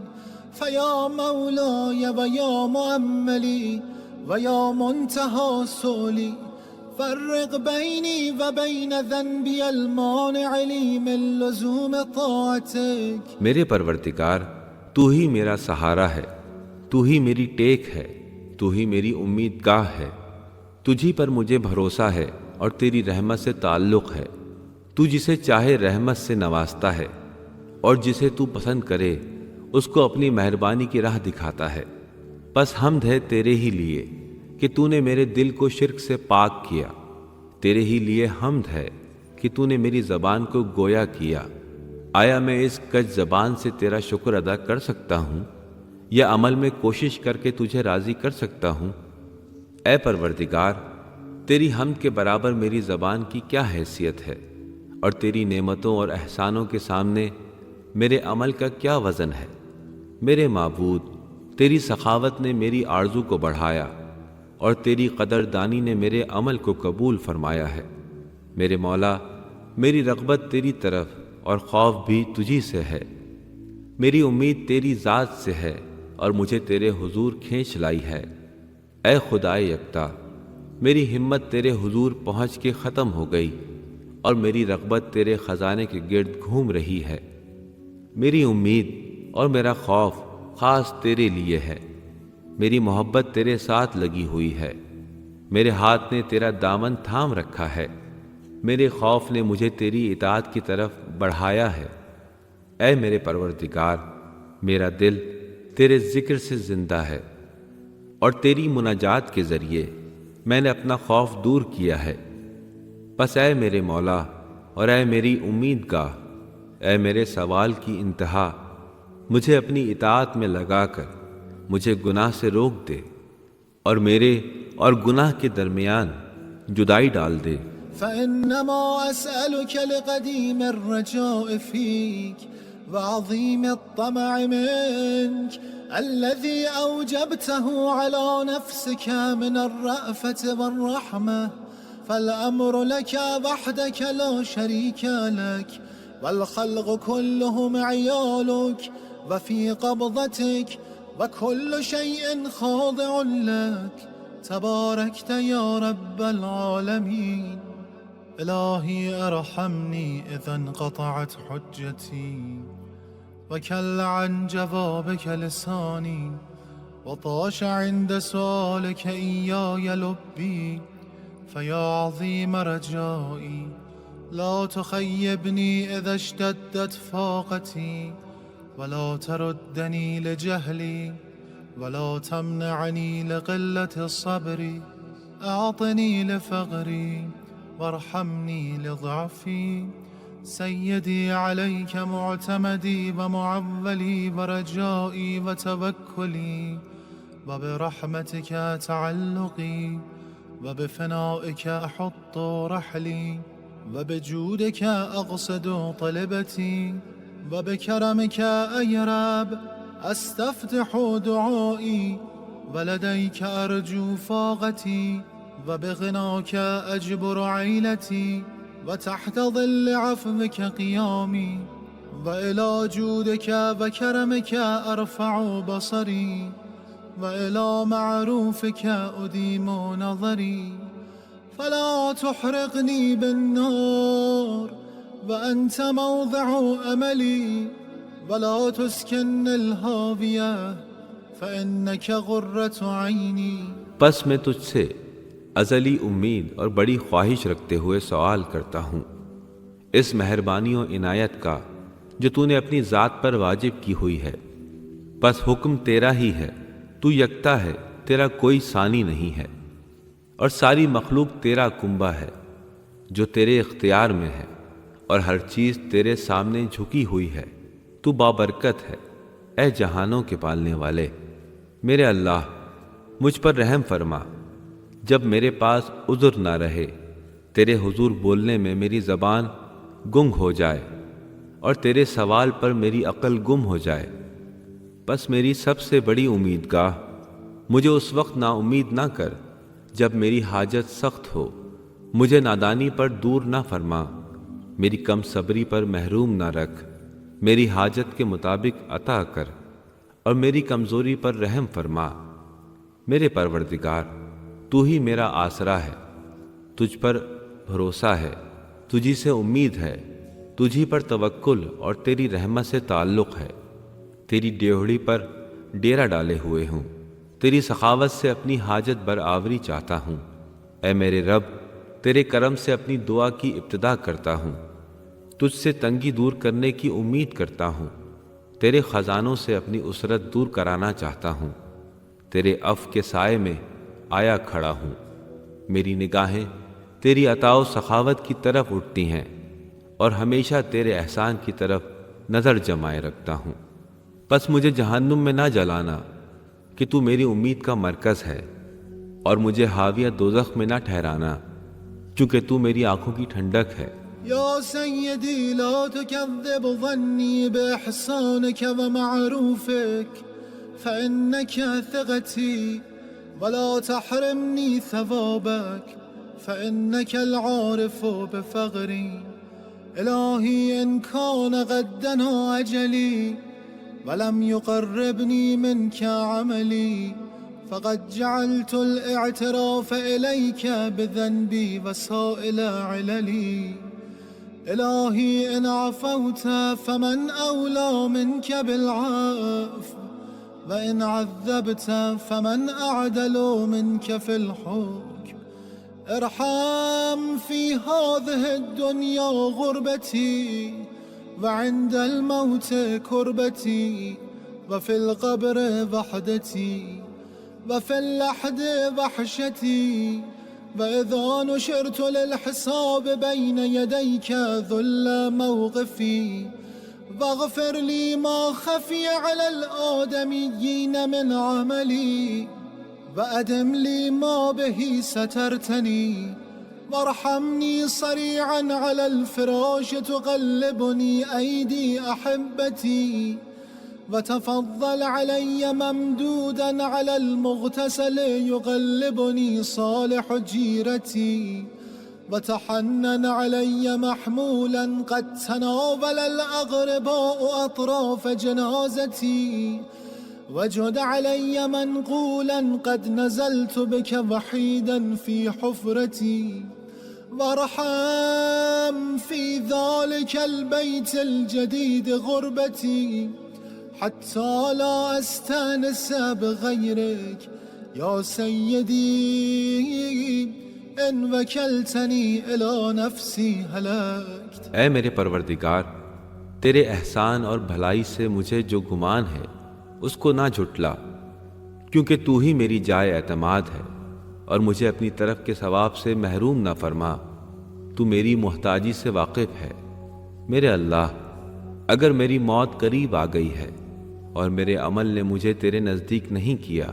B: فيا مولاي ويا مؤملي ويا منتهى سؤلي فرق بيني وبين ذنبي المانع لي من لزوم طاعتك.
A: میرے پروردگار، تو ہی میرا سہارا ہے، تو ہی میری ٹیک ہے، تو ہی میری امید گاہ ہے. تجھی پر مجھے بھروسہ ہے اور تیری رحمت سے تعلق ہے. تو جسے چاہے رحمت سے نوازتا ہے اور جسے تو پسند کرے اس کو اپنی مہربانی کی راہ دکھاتا ہے. بس حمد ہے تیرے ہی لیے کہ تو نے میرے دل کو شرک سے پاک کیا. تیرے ہی لیے حمد ہے کہ تو نے میری زبان کو گویا کیا. آیا میں اس کج زبان سے تیرا شکر ادا کر سکتا ہوں یا عمل میں کوشش کر کے تجھے راضی کر سکتا ہوں؟ اے پروردگار، تیری حمد کے برابر میری زبان کی کیا حیثیت ہے، اور تیری نعمتوں اور احسانوں کے سامنے میرے عمل کا کیا وزن ہے؟ میرے معبود، تیری سخاوت نے میری آرزو کو بڑھایا اور تیری قدردانی نے میرے عمل کو قبول فرمایا ہے. میرے مولا، میری رغبت تیری طرف اور خوف بھی تجھی سے ہے. میری امید تیری ذات سے ہے اور مجھے تیرے حضور کھینچ لائی ہے. اے خدائے یکتا، میری ہمت تیرے حضور پہنچ کے ختم ہو گئی اور میری رغبت تیرے خزانے کے گرد گھوم رہی ہے. میری امید اور میرا خوف خاص تیرے لیے ہے. میری محبت تیرے ساتھ لگی ہوئی ہے. میرے ہاتھ نے تیرا دامن تھام رکھا ہے. میرے خوف نے مجھے تیری اطاعت کی طرف بڑھایا ہے. اے میرے پروردگار، میرا دل تیرے ذکر سے زندہ ہے اور تیری مناجات کے ذریعے میں نے اپنا خوف دور کیا ہے. بس اے میرے مولا اور اے میری امید گاہ، اے میرے سوال کی انتہا، مجھے اپنی اطاعت میں لگا کر مجھے گناہ سے روک دے اور میرے اور گناہ کے درمیان جدائی ڈال دے.
B: فإنما أسألك لقديم الرجاء فيك وعظيم الطمع منك الذي أوجبته على نفسك من الرأفة والرحمة، فالأمر لك وحدك لا شريك لك، والخلق كلهم عيالك وفي قبضتك، وكل شيء خاضع لك، تباركت يا رب العالمين. إلهي أرحمني إذا انقطعت حجتي وكل عن جوابك لساني وطاش عند سؤالك إياي لبي، فيا عظيم رجائي لا تخيبني إذا اشتدت فاقتي، ولا تردني لجهلي ولا تمنعني لقلة الصبر، أعطني لفقري وارحمني لضعفي. سيدي عليك معتمدي ومعولي ورجائي وتوكلي، وبرحمتك تعلقي، وبفنائك أحط رحلي، وبجودك أقصد طلبتي، وبكرمك أيرب أستفتح دعائي، ولديك أرجو فاقتي، وبغناك أجبر عيلتي، وتحت ظل عفوك قيامي، وإلى جودك وكرمك أرفع بصري، وإلى معروفك أديم نظري. فلا تحرقني بالنار وأنت موضع أملي، ولا تسكن الهاوية فإنك غرة عيني.
A: پس میں تجھ سے ازلی امید اور بڑی خواہش رکھتے ہوئے سوال کرتا ہوں اس مہربانی و عنایت کا جو تو نے اپنی ذات پر واجب کی ہوئی ہے. بس حکم تیرا ہی ہے، تو یکتا ہے، تیرا کوئی ثانی نہیں ہے، اور ساری مخلوق تیرا کنبہ ہے جو تیرے اختیار میں ہے، اور ہر چیز تیرے سامنے جھکی ہوئی ہے. تو بابرکت ہے اے جہانوں کے پالنے والے. میرے اللہ، مجھ پر رحم فرما. جب میرے پاس عذر نہ رہے، تیرے حضور بولنے میں میری زبان گنگ ہو جائے اور تیرے سوال پر میری عقل گم ہو جائے، بس میری سب سے بڑی امیدگاہ، مجھے اس وقت نا امید نہ کر جب میری حاجت سخت ہو. مجھے نادانی پر دور نہ فرما. میری کم صبری پر محروم نہ رکھ، میری حاجت کے مطابق عطا کر اور میری کمزوری پر رحم فرما۔ میرے پروردگار، تو ہی میرا آسرا ہے، تجھ پر بھروسہ ہے، تجھی سے امید ہے، تجھی پر توکل اور تیری رحمت سے تعلق ہے۔ تیری ڈیوڑی پر ڈیرا ڈالے ہوئے ہوں، تیری سخاوت سے اپنی حاجت برآوری چاہتا ہوں۔ اے میرے رب، تیرے کرم سے اپنی دعا کی ابتدا کرتا ہوں، تجھ سے تنگی دور کرنے کی امید کرتا ہوں، تیرے خزانوں سے اپنی اسرت دور کرانا چاہتا ہوں، تیرے عفو کے سائے میں آیا کھڑا ہوں۔ میری نگاہیں تیری عطا و سخاوت کی طرف اٹھتی ہیں اور ہمیشہ تیرے احسان کی طرف نظر جمائے رکھتا ہوں۔ پس مجھے جہنم میں نہ جلانا کہ تو میری امید کا مرکز ہے، اور مجھے حاویہ دوزخ میں نہ ٹھہرانا چونکہ تو میری آنکھوں کی ٹھنڈک ہے۔
B: يا سيدي لا تكذب ظني بإحسانك ومعروفك فإنك ثقتي، ولا تحرمني ثوابك فإنك العارف بفقري. إلهي إن كان قد دنا أجلي ولم يقربني منك عملي فقد جعلت الاعتراف إليك بذنبي وسائل عللي. إلهي إن عفوت فمن أولى منك بالعفو، وإن عذبت فمن أعدل منك في الحكم. ارحم في هذه الدنيا غربتي، وعند الموت كربتي، وفي القبر وحدتي، وفي اللحد وحشتي، وإذا نشرت للحساب بين يديك ذل موقفي. واغفر لي ما خفي على الآدميين من عملي، وأدم لي ما به سترتني، وارحمني صريعا على الفراش تقلبني أيدي أحبتي، وتفضل علي ممدودا على المغتسل يقلبني صالح جيرتي، وتحنن علي محمولا قد تناول الأغرباء أطراف جنازتي، وجد علي منقولا قد نزلت بك وحيدا في حفرتي، وارحم في ذلك البيت الجديد غربتي حتى لا أستانس بغيرك. يا سيدي إن وكلتني إلى نفسي هلكت.
A: اے میرے پروردگار، تیرے احسان اور بھلائی سے مجھے جو گمان ہے اس کو نہ جھٹلا، کیونکہ تو ہی میری جائے اعتماد ہے، اور مجھے اپنی طرف کے ثواب سے محروم نہ فرما۔ تو میری محتاجی سے واقف ہے۔ میرے اللہ، اگر میری موت قریب آ گئی ہے اور میرے عمل نے مجھے تیرے نزدیک نہیں کیا،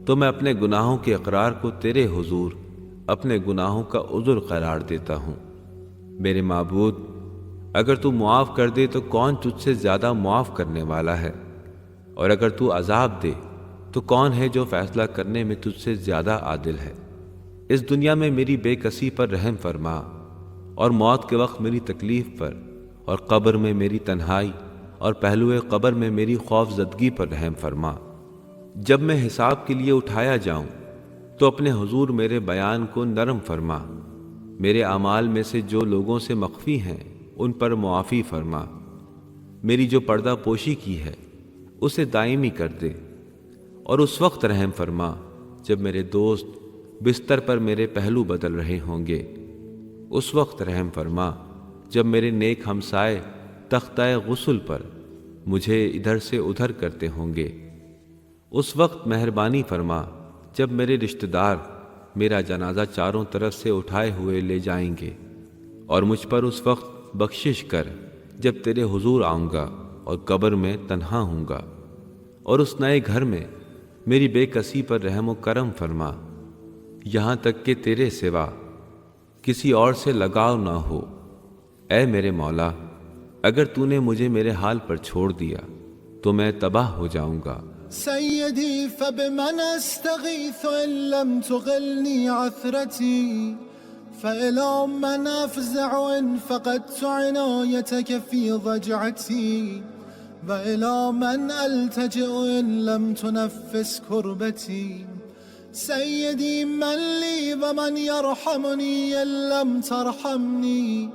A: تو میں اپنے گناہوں کے اقرار کو تیرے حضور اپنے گناہوں کا عذر قرار دیتا ہوں۔ میرے معبود، اگر تو معاف کر دے تو کون تجھ سے زیادہ معاف کرنے والا ہے، اور اگر تو عذاب دے تو کون ہے جو فیصلہ کرنے میں تجھ سے زیادہ عادل ہے۔ اس دنیا میں میری بے کسی پر رحم فرما، اور موت کے وقت میری تکلیف پر، اور قبر میں میری تنہائی اور پہلوئے قبر میں میری خوف زدگی پر رحم فرما۔ جب میں حساب کے لیے اٹھایا جاؤں تو اپنے حضور میرے بیان کو نرم فرما۔ میرے اعمال میں سے جو لوگوں سے مخفی ہیں ان پر معافی فرما۔ میری جو پردہ پوشی کی ہے اسے دائمی کر دے، اور اس وقت رحم فرما جب میرے دوست بستر پر میرے پہلو بدل رہے ہوں گے۔ اس وقت رحم فرما جب میرے نیک ہمسائے تختہ غسل پر مجھے ادھر سے ادھر کرتے ہوں گے۔ اس وقت مہربانی فرما جب میرے رشتہ دار میرا جنازہ چاروں طرف سے اٹھائے ہوئے لے جائیں گے، اور مجھ پر اس وقت بخشش کر جب تیرے حضور آؤں گا اور قبر میں تنہا ہوں گا، اور اس نئے گھر میں میری بے کسی پر رحم و کرم فرما، یہاں تک کہ تیرے سوا کسی اور سے لگاؤ نہ ہو۔ اے میرے مولا، اگر تو نے مجھے میرے حال پر چھوڑ دیا تو میں تباہ ہو جاؤں گا۔
B: سيدي فبمن أستغيث إن لم تغلني عثرتي، فإلى من أفزع إن فقدت عنايتك في ضجعتي وإلى من ألتجئ إن لم تنفس كربتي سيدي من لي ومن يرحمني إن لم ترحمني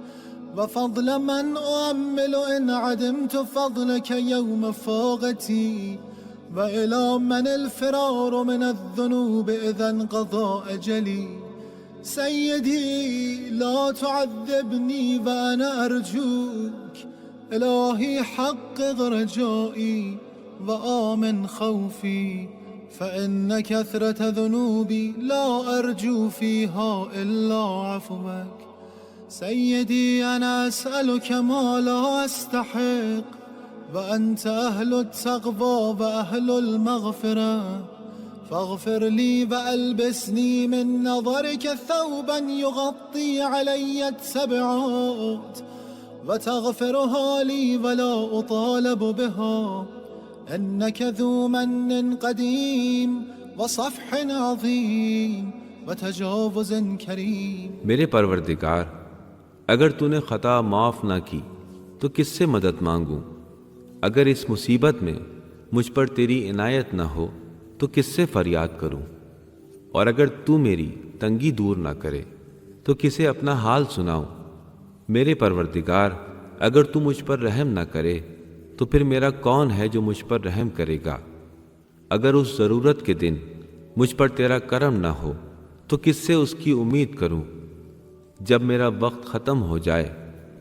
B: وفضل من أؤمل إن عدمت فضلك يوم فاقتي وإلى من الفرار من الذنوب إذا انقضى أجلي سيدي لا تعذبني وأنا أرجوك إلهي حقق رجائي وآمن خوفي فإن كثرة ذنوبي لا أرجو فيها إلا عفوك سيدي أنا أسألك ما لا أستحق وأنت أهل التقوى وأهل المغفرة فاغفر لي وألبسني من نظرك ثوبا يغطي علي التبعات وتغفرها لي ولا أطالب بها إنك ذو من قديم وصفح عظيم وتجاوز کریم.
A: میرے پروردگار، اگر تو نے خطا معاف نہ کی تو کس سے مدد مانگوں؟ اگر اس مصیبت میں مجھ پر تیری عنایت نہ ہو تو کس سے فریاد کروں؟ اور اگر تو میری تنگی دور نہ کرے تو کسے اپنا حال سناؤں؟ میرے پروردگار، اگر تو مجھ پر رحم نہ کرے تو پھر میرا کون ہے جو مجھ پر رحم کرے گا؟ اگر اس ضرورت کے دن مجھ پر تیرا کرم نہ ہو تو کس سے اس کی امید کروں؟ جب میرا وقت ختم ہو جائے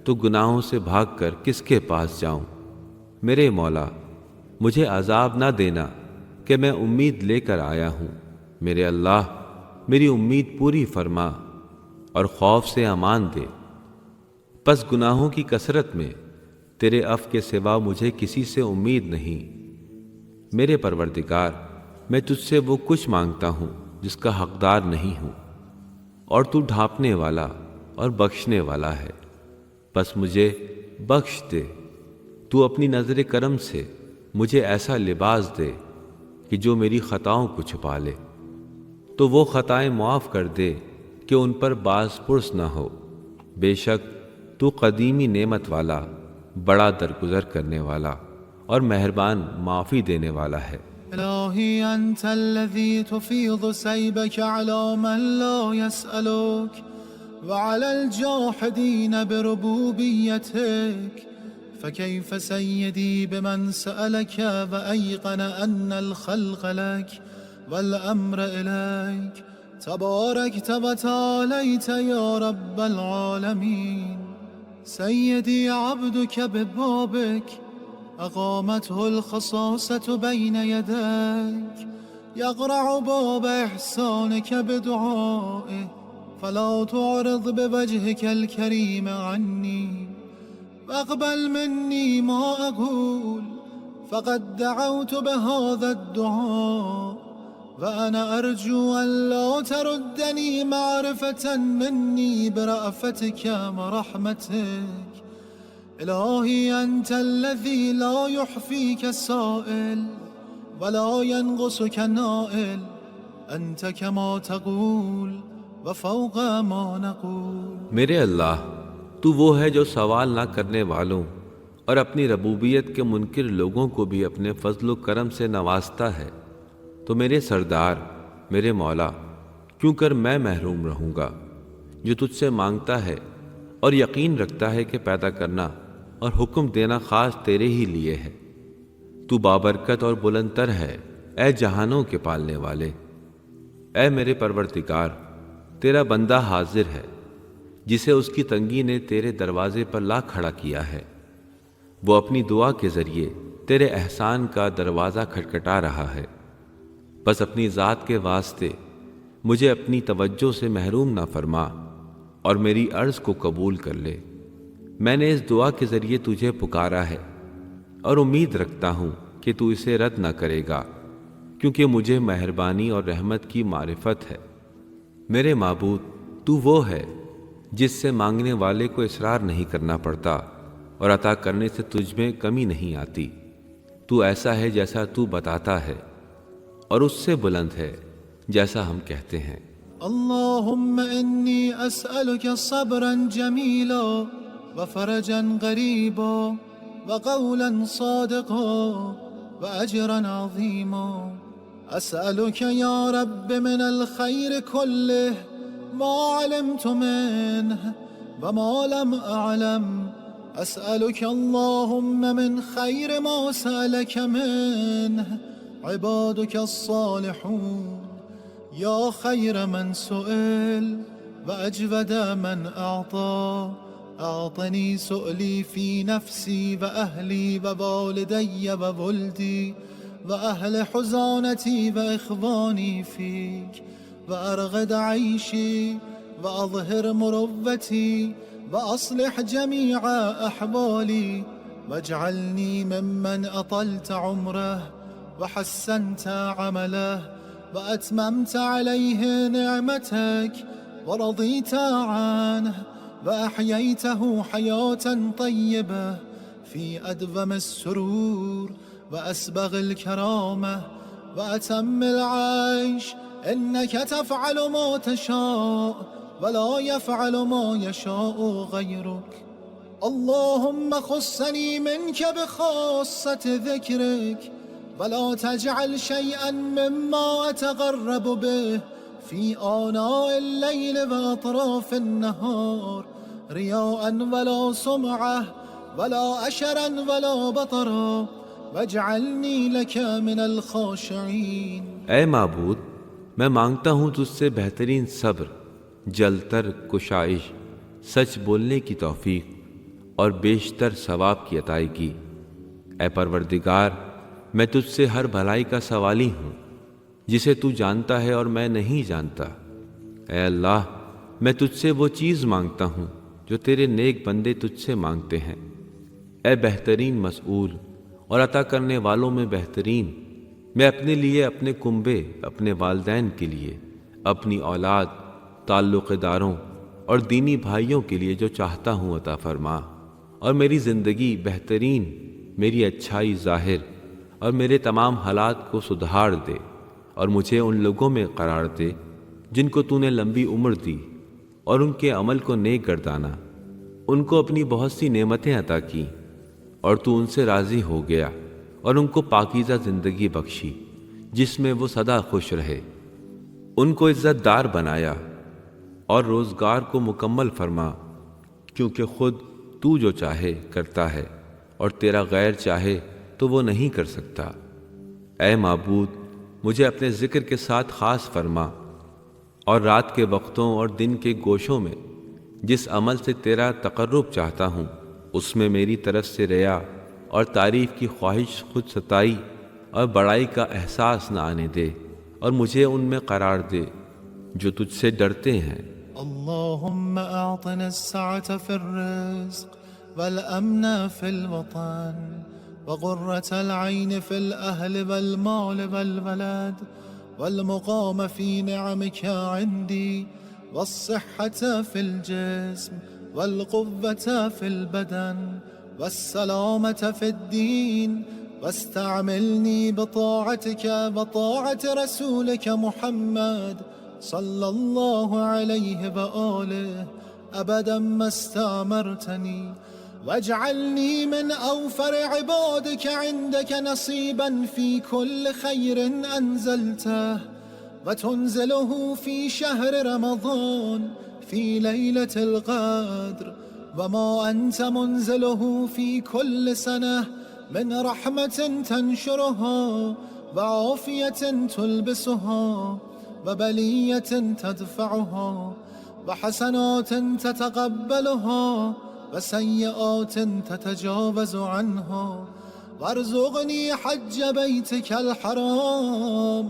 A: تو گناہوں سے بھاگ کر کس کے پاس جاؤں؟ میرے مولا، مجھے عذاب نہ دینا کہ میں امید لے کر آیا ہوں. میرے اللہ، میری امید پوری فرما اور خوف سے امان دے. پس گناہوں کی کثرت میں تیرے عفو کے سوا مجھے کسی سے امید نہیں. میرے پروردگار، میں تجھ سے وہ کچھ مانگتا ہوں جس کا حقدار نہیں ہوں، اور تو ڈھانپنے والا اور بخشنے والا ہے. بس مجھے بخش دے. تو اپنی نظر کرم سے مجھے ایسا لباس دے کہ جو میری خطاؤں کو چھپا لے. تو وہ خطائیں معاف کر دے کہ ان پر باز پرس نہ ہو. بے شک تو قدیمی نعمت والا، بڑا درگزر کرنے والا اور مہربان معافی دینے والا ہے.
B: إلهي أنت الذي تفيض سيبك على من لا يسألك وعلى الجاحدين بربوبيتك فكيف سيدي بمن سألك وأيقن أن الخلق لك والأمر إليك تباركت وتعاليت يا رب العالمين. سيدي عبدك ببابك أقامته الخصاصة بين يديك يقرع باب إحسانك بدعائه فلا تعرض بوجهك الكريم عني واقبل مني ما أقول فقد دعوت بهذا الدعاء وأنا أرجو أن لا تردني معرفة مني برأفتك ورحمتك. إلهي أنت الذي لا يحفيك سائل ولا ينقصك نائل أنت كما تقول وفوق ما نقول.
A: میرے اللہ، تو وہ ہے جو سوال نہ کرنے والوں اور اپنی ربوبیت کے منکر لوگوں کو بھی اپنے فضل و کرم سے نوازتا ہے. تو میرے سردار، میرے مولا، کیوں کر میں محروم رہوں گا جو تجھ سے مانگتا ہے اور یقین رکھتا ہے کہ پیدا کرنا اور حکم دینا خاص تیرے ہی لیے ہے. تو بابرکت اور بلند تر ہے اے جہانوں کے پالنے والے. اے میرے پروردگار، تیرا بندہ حاضر ہے جسے اس کی تنگی نے تیرے دروازے پر لا کھڑا کیا ہے. وہ اپنی دعا کے ذریعے تیرے احسان کا دروازہ کھٹکھٹا رہا ہے. بس اپنی ذات کے واسطے مجھے اپنی توجہ سے محروم نہ فرما اور میری عرض کو قبول کر لے. میں نے اس دعا کے ذریعے تجھے پکارا ہے اور امید رکھتا ہوں کہ تو اسے رد نہ کرے گا، کیونکہ مجھے مہربانی اور رحمت کی معرفت ہے. میرے معبود، تو وہ ہے جس سے مانگنے والے کو اصرار نہیں کرنا پڑتا اور عطا کرنے سے تجھ میں کمی نہیں آتی. تو ایسا ہے جیسا تو بتاتا ہے اور اس سے بلند ہے جیسا ہم کہتے ہیں.
B: اللهم إني أسألك صبرا جميلا وفرجا قريبا وقولا صادقا وأجرا عظيما. أسألك يا رب من الخير كله ما علمت منه وما لم أعلم. أسألك اللهم من خير ما سألك منه عبادك الصالحون، يا خير من سئل وأجود من أعطى. أعطني سؤلي في نفسي وأهلي ووالدي وولدي وأهل حزانتي وإخواني فيك، وأرغد عيشي وأظهر مروتي وأصلح جميع أحوالي، واجعلني ممن أطلت عمره وحسنت عمله وأتممت عليه نعمتك ورضيت عنه وأحييته حياة طيبة في أدوم السرور وأسبغ الكرامة وأتم العيش. إنك تفعل ما تشاء ولا يفعل ما يشاء غيرك. اللهم خصني منك بخاصة ذكرك ولا تجعل شيئا مما أتقرب به في آناء الليل وأطراف النهار رياء ولا سمعة ولا أشرا ولا بطرا، واجعلني لك من الخاشعين.
A: اے معبود، میں مانگتا ہوں تجھ سے بہترین صبر، جلتر کشائش، سچ بولنے کی توفیق اور بیشتر ثواب کی عطائی کی۔ اے پروردگار، میں تجھ سے ہر بھلائی کا سوالی ہوں جسے تو جانتا ہے اور میں نہیں جانتا۔ اے اللہ، میں تجھ سے وہ چیز مانگتا ہوں جو تیرے نیک بندے تجھ سے مانگتے ہیں۔ اے بہترین مسئول اور عطا کرنے والوں میں بہترین، میں اپنے لیے، اپنے کنبے، اپنے والدین کے لیے، اپنی اولاد، تعلق داروں اور دینی بھائیوں کے لیے جو چاہتا ہوں عطا فرما، اور میری زندگی بہترین، میری اچھائی ظاہر اور میرے تمام حالات کو سدھار دے، اور مجھے ان لوگوں میں قرار دے جن کو تو نے لمبی عمر دی اور ان کے عمل کو نیک گردانا، ان کو اپنی بہت سی نعمتیں عطا کی اور تو ان سے راضی ہو گیا، اور ان کو پاکیزہ زندگی بخشی جس میں وہ سدا خوش رہے، ان کو عزت دار بنایا اور روزگار کو مکمل فرما، کیونکہ خود تو جو چاہے کرتا ہے اور تیرا غیر چاہے تو وہ نہیں کر سکتا۔ اے معبود، مجھے اپنے ذکر کے ساتھ خاص فرما، اور رات کے وقتوں اور دن کے گوشوں میں جس عمل سے تیرا تقرب چاہتا ہوں اس میں میری طرف سے ریا اور تعریف کی خواہش، خود ستائی اور بڑائی کا احساس نہ آنے دے، اور مجھے ان میں قرار دے جو تجھ سے ڈرتے ہیں۔
B: اللهم أعطنا السعة في الرزق والأمن في الوطن وقرة العين في الأهل والمال والولد والمقام في نعمك عندي والصحة في الجسم والقوة في البدن والسلامة في الدين، واستعملني بطاعتك وطاعة رسولك محمد صلى الله عليه وآله أبدا ما استعمرتني، واجعلني من أوفر عبادك عندك نصيبا في كل خير أنزلته وتنزله في شهر رمضان في ليلة القدر، وما أنت منزله في كل سنة من رحمة تنشرها وعافية تلبسها وبلية تدفعها وحسنات تتقبلها وسيئات تتجاوز عنها، وارزقني حج بيتك الحرام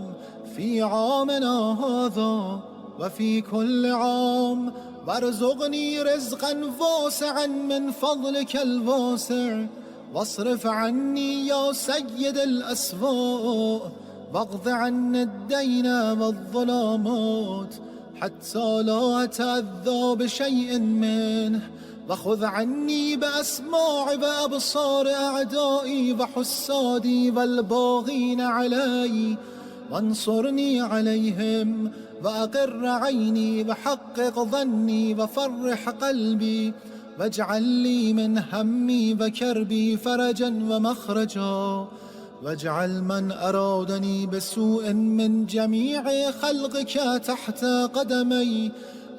B: في عامنا هذا وفي كل عام، وارزقني رزقا واسعا من فضلك الواسع، واصرف عني يا سيد الأسواء، واقض عني الدين والظلامات حتى لا أتأذى بشيء منه، وخذ عني بأسماع وأبصار أعدائي وحسادي والباغين علي، وانصرني عليهم وأقر عيني وحقق ظني وفرح قلبي واجعل لي من همي وكربي فرجا ومخرجا واجعل من أرادني بسوء من جميع خلقك تحت قدمي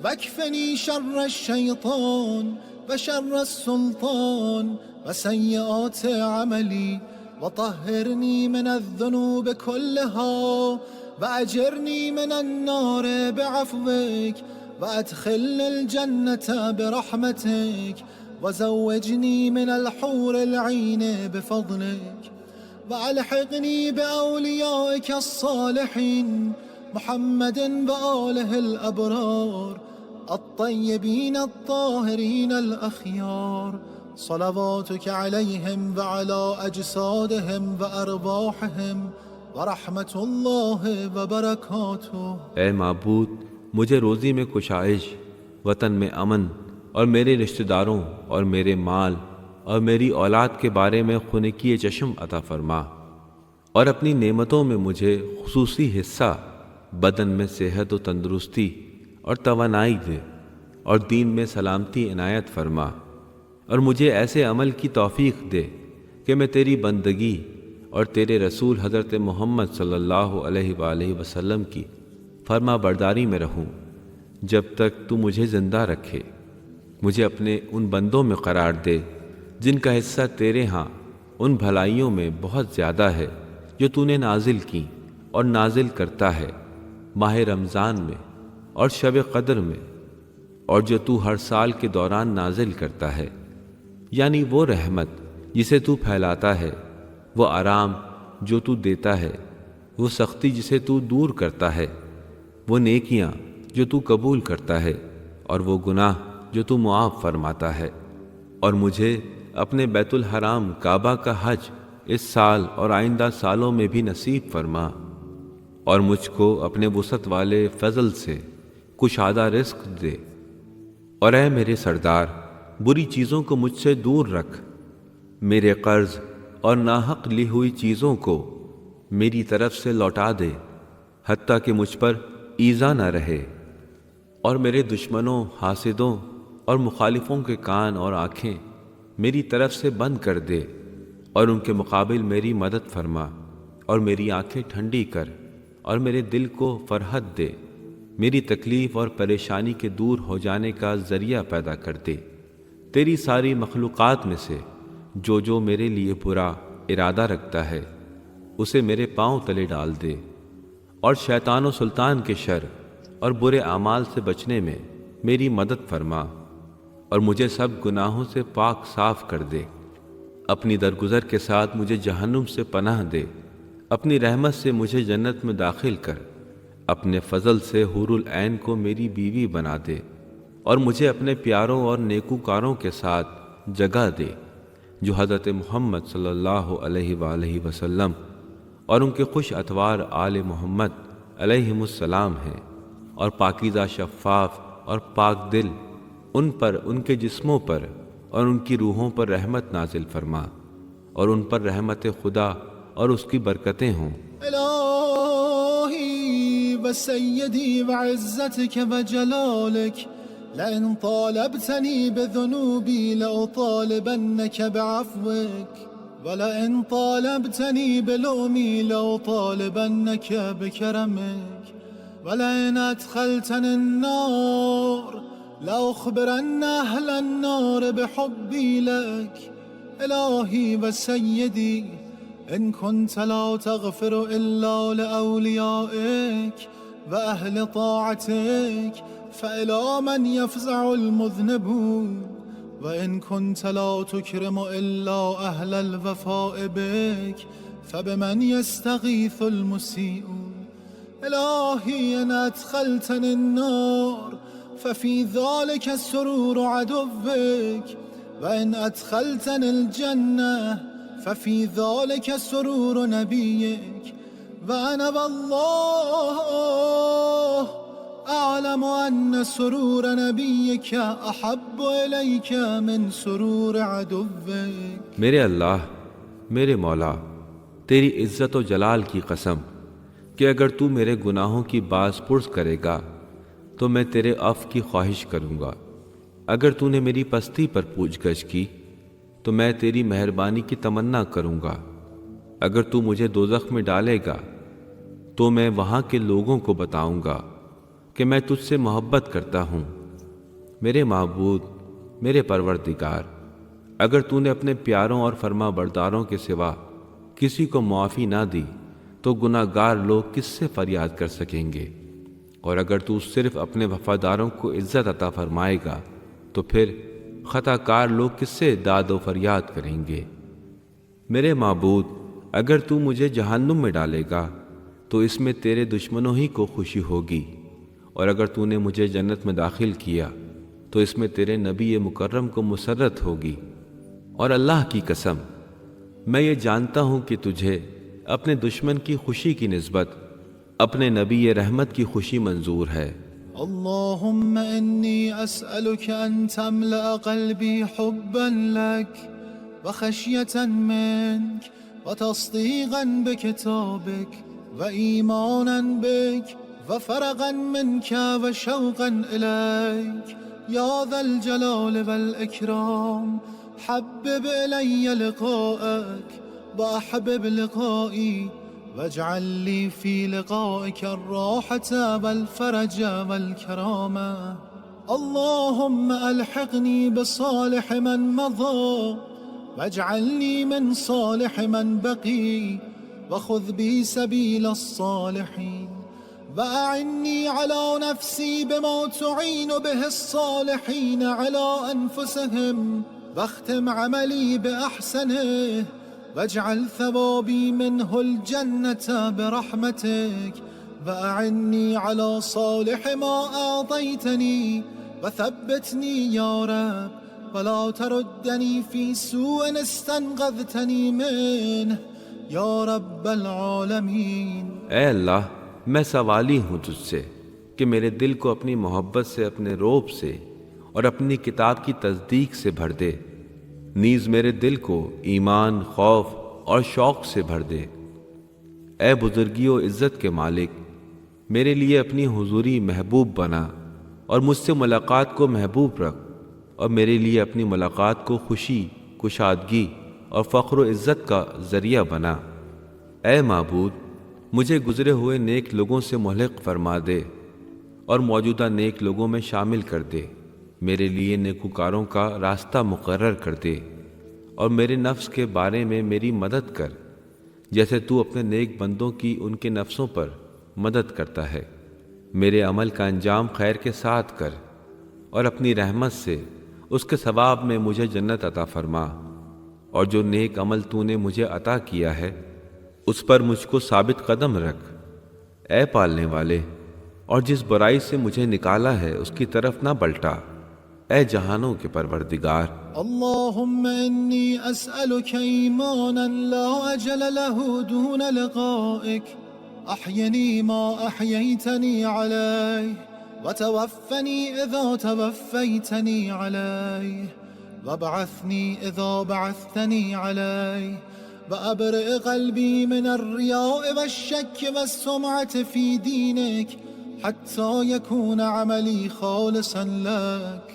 B: واكفني شر الشيطان وشر السلطان وسيئات عملي وطهرني من الذنوب كلها وأجرني من النار بعفوك وأدخل الجنة برحمتك وزوجني من الحور العين بفضلك وألحقني بأوليائك الصالحين محمد وآله الأبرار الطيبين الطاهرين الأخيار صلواتك عليهم وعلى أجسادهم وأرواحهم ورحمة الله وبركاته۔
A: اے معبود، مجھے روزی میں کشائش، وطن میں امن، اور میرے رشتہ داروں اور میرے مال اور میری اولاد کے بارے میں خنکی چشم عطا فرما، اور اپنی نعمتوں میں مجھے خصوصی حصہ، بدن میں صحت و تندرستی اور توانائی دے، اور دین میں سلامتی عنایت فرما، اور مجھے ایسے عمل کی توفیق دے کہ میں تیری بندگی اور تیرے رسول حضرت محمد صلی اللہ علیہ وآلہ وسلم کی فرما برداری میں رہوں جب تک تو مجھے زندہ رکھے۔ مجھے اپنے ان بندوں میں قرار دے جن کا حصہ تیرے ہاں ان بھلائیوں میں بہت زیادہ ہے جو تو نے نازل کی اور نازل کرتا ہے ماہ رمضان میں اور شب قدر میں، اور جو تو ہر سال کے دوران نازل کرتا ہے، یعنی وہ رحمت جسے تو پھیلاتا ہے، وہ آرام جو تو دیتا ہے، وہ سختی جسے تو دور کرتا ہے، وہ نیکیاں جو تو قبول کرتا ہے، اور وہ گناہ جو تو معاف فرماتا ہے۔ اور مجھے اپنے بیت الحرام کعبہ کا حج اس سال اور آئندہ سالوں میں بھی نصیب فرما، اور مجھ کو اپنے وسعت والے فضل سے کشادہ رزق دے۔ اور اے میرے سردار، بری چیزوں کو مجھ سے دور رکھ، میرے قرض اور ناحق لی ہوئی چیزوں کو میری طرف سے لوٹا دے، حتیٰ کہ مجھ پر ایذا نہ رہے، اور میرے دشمنوں، حاسدوں اور مخالفوں کے کان اور آنکھیں میری طرف سے بند کر دے، اور ان کے مقابل میری مدد فرما، اور میری آنکھیں ٹھنڈی کر، اور میرے دل کو فرحت دے، میری تکلیف اور پریشانی کے دور ہو جانے کا ذریعہ پیدا کر دے۔ تیری ساری مخلوقات میں سے جو میرے لیے برا ارادہ رکھتا ہے اسے میرے پاؤں تلے ڈال دے، اور شیطان و سلطان کے شر اور برے اعمال سے بچنے میں میری مدد فرما، اور مجھے سب گناہوں سے پاک صاف کر دے۔ اپنی درگزر کے ساتھ مجھے جہنم سے پناہ دے، اپنی رحمت سے مجھے جنت میں داخل کر، اپنے فضل سے حور العین کو میری بیوی بنا دے، اور مجھے اپنے پیاروں اور نیکوکاروں کے ساتھ جگہ دے جو حضرت محمد صلی اللہ علیہ وآلہ وسلم اور ان کے خوش اتوار آل محمد علیہم السلام ہیں، اور پاکیزہ، شفاف اور پاک دل ان پر، ان کے جسموں پر اور ان کی روحوں پر رحمت نازل فرما، اور ان پر رحمت خدا اور اس کی برکتیں ہوں۔
B: إلهي وسيدي وعزتك وجلالك لئن طالبتني بذنوبي لأطالبنك بعفوك ولئن طالبتني بلؤمي لأطالبنك بكرمك ولئن أدخلتني النار لأخبرن أهل النار بحبي لك إلهي وسيدي إن كنت لا تغفر إلا لأوليائك وأهل طاعتك فإلى من يفزع المذنبون وإن كنت لا تكرم إلا أهل الوفاء بك فبمن يستغيث المسيئون إلهي إن أدخلتني النار ففي ذلك سرور عدوك وإن أدخلتني الجنة ففي ذلك سرور نبيك وأنا والله أعلم أن سرور نبيك أحب إليك من سرور عدوك۔
A: میرے اللہ، میرے مولا، تیری عزت و جلال کی قسم، کہ اگر تو میرے گناہوں کی باز پرس کرے گا تو میں تیرے عفو کی خواہش کروں گا، اگر تو نے میری پستی پر پوچھ گچھ کی تو میں تیری مہربانی کی تمنا کروں گا، اگر تو مجھے دوزخ میں ڈالے گا تو میں وہاں کے لوگوں کو بتاؤں گا کہ میں تجھ سے محبت کرتا ہوں۔ میرے معبود، میرے پروردگار، اگر تو نے اپنے پیاروں اور فرما برداروں کے سوا کسی کو معافی نہ دی تو گناہ گار لوگ کس سے فریاد کر سکیں گے، اور اگر تو صرف اپنے وفاداروں کو عزت عطا فرمائے گا تو پھر خطا کار لوگ کس سے داد و فریاد کریں گے۔ میرے معبود، اگر تو مجھے جہنم میں ڈالے گا تو اس میں تیرے دشمنوں ہی کو خوشی ہوگی، اور اگر تو نے مجھے جنت میں داخل کیا تو اس میں تیرے نبی مکرم کو مسرت ہوگی، اور اللہ کی قسم میں یہ جانتا ہوں کہ تجھے اپنے دشمن کی خوشی کی نسبت اپنے نبی رحمت کی خوشی منظور ہے۔
B: اللهم إني أسألك أن تملأ قلبي حبا لك وخشية منك وتصديقا بكتابك وإيمانا بك وفرغا منك وشوقا إليك يا ذا الجلال والإكرام، حبب إلي لقاءك وأحبب لقائي، واجعل لي في لقائك الراحة والفرج والكرامة. اللهم ألحقني بصالح من مضى واجعلني من صالح من بقي، وخذ بي سبيل الصالحين، وأعني على نفسي بما تعين به الصالحين على أنفسهم، واختم عملي بأحسنه، واجعل ثوابي منه الجنة برحمتك، وأعني على صالح ما أعطيتني، وثبتني يا رب ولا تردني في سوء استنقذتني منه یا رب العالمین۔
A: اے اللہ، میں سوالی ہوں تجھ سے کہ میرے دل کو اپنی محبت سے، اپنے روب سے اور اپنی کتاب کی تصدیق سے بھر دے، نیز میرے دل کو ایمان، خوف اور شوق سے بھر دے۔ اے بزرگی و عزت کے مالک، میرے لیے اپنی حضوری محبوب بنا اور مجھ سے ملاقات کو محبوب رکھ، اور میرے لیے اپنی ملاقات کو خوشی، کشادگی اور فخر و عزت کا ذریعہ بنا۔ اے معبود، مجھے گزرے ہوئے نیک لوگوں سے ملحق فرما دے اور موجودہ نیک لوگوں میں شامل کر دے، میرے لیے نیکوکاروں کا راستہ مقرر کر دے، اور میرے نفس کے بارے میں میری مدد کر جیسے تو اپنے نیک بندوں کی ان کے نفسوں پر مدد کرتا ہے۔ میرے عمل کا انجام خیر کے ساتھ کر، اور اپنی رحمت سے اس کے ثواب میں مجھے جنت عطا فرما، اور جو نیک عمل تو نے مجھے عطا کیا ہے اس پر مجھ کو ثابت قدم رکھ۔ اے پالنے والے، اور جس برائی سے مجھے نکالا ہے اس کی طرف نہ پلٹا۔ اے جہانوں کے پروردگار،
B: اللهم إني أسألك إيمانا لا أجل له دون لقائك، أحيني ما أحييتني عليه، وتوفني إذا توفيتني عليه، وابعثني إذا بعثتني عليه، وأبرئ قلبي من الرياء والشك والسمعة في دينك حتى يكون عملي خالصا لك.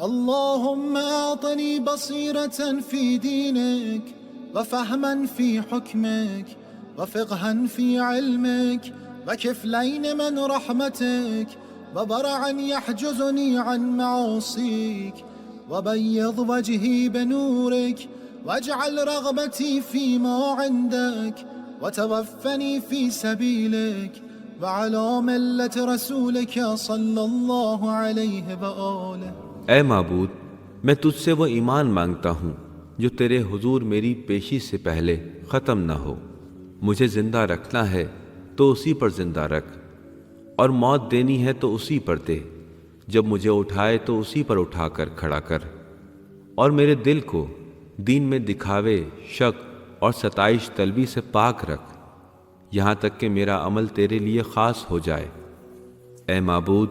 B: اللهم أعطني بصيرة في دينك، وفهما في حكمك، وفقها في علمك، وكفلين من رحمتك، وبرعا يحجزني عن معاصيك، وبيض وجهي بنورك، واجعل رغبتي فيما عندك، وتوفني في سبيلك وعلى ملة رسولك صلى الله عليه وآله.
A: اے معبود، میں تجھ سے وہ ایمان مانگتا ہوں جو تیرے حضور میری پیشی سے پہلے ختم نہ ہو۔ مجھے زندہ رکھنا ہے تو اسی پر زندہ رکھ، اور موت دینی ہے تو اسی پر دے، جب مجھے اٹھائے تو اسی پر اٹھا کر کھڑا کر، اور میرے دل کو دین میں دکھاوے، شک اور ستائش طلبی سے پاک رکھ، یہاں تک کہ میرا عمل تیرے لیے خاص ہو جائے۔ اے معبود،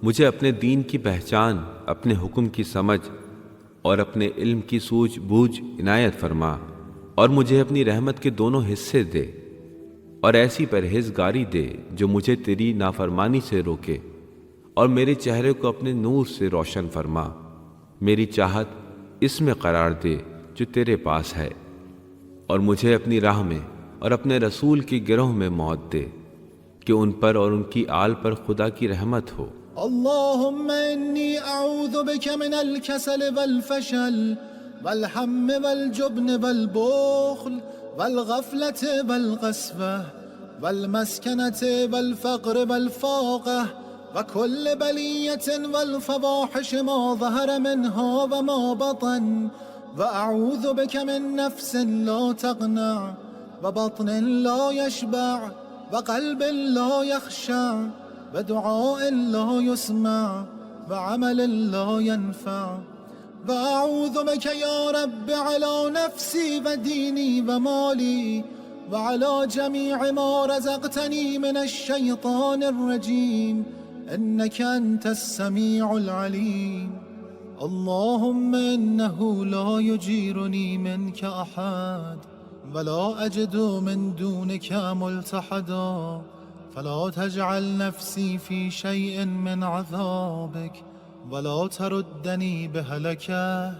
A: مجھے اپنے دین کی پہچان، اپنے حکم کی سمجھ اور اپنے علم کی سوجھ بوجھ عنایت فرما، اور مجھے اپنی رحمت کے دونوں حصے دے۔ اور ایسی پرہیزگاری دے جو مجھے تیری نافرمانی سے روکے، اور میرے چہرے کو اپنے نور سے روشن فرما۔ میری چاہت اس میں قرار دے جو تیرے پاس ہے، اور مجھے اپنی راہ میں اور اپنے رسول کی گروہ میں موت دے کہ ان پر اور ان کی آل پر خدا کی رحمت ہو۔
B: اللهم إني أعوذ بك من الكسل والفشل والهم والجبن والبخل والغفلة والقسوة والمسكنة والفقر والفاقة وكل بلية والفواحش ما ظهر منها وما بطن، وأعوذ بك من نفس لا تقنع وبطن لا يشبع وقلب لا يخشع ودعاء لا يسمع وعمل لا ينفع، وأعوذ بك يا رب على نفسي وديني ومالي وعلى جميع ما رزقتني من الشيطان الرجيم، إنك أنت السميع العليم۔ اللهم إنه لا يجيرني منك أحد ولا أجد من دونك ملتحدا، فلا تجعل نفسي في شيء من عذابك ولا تردني بهلكة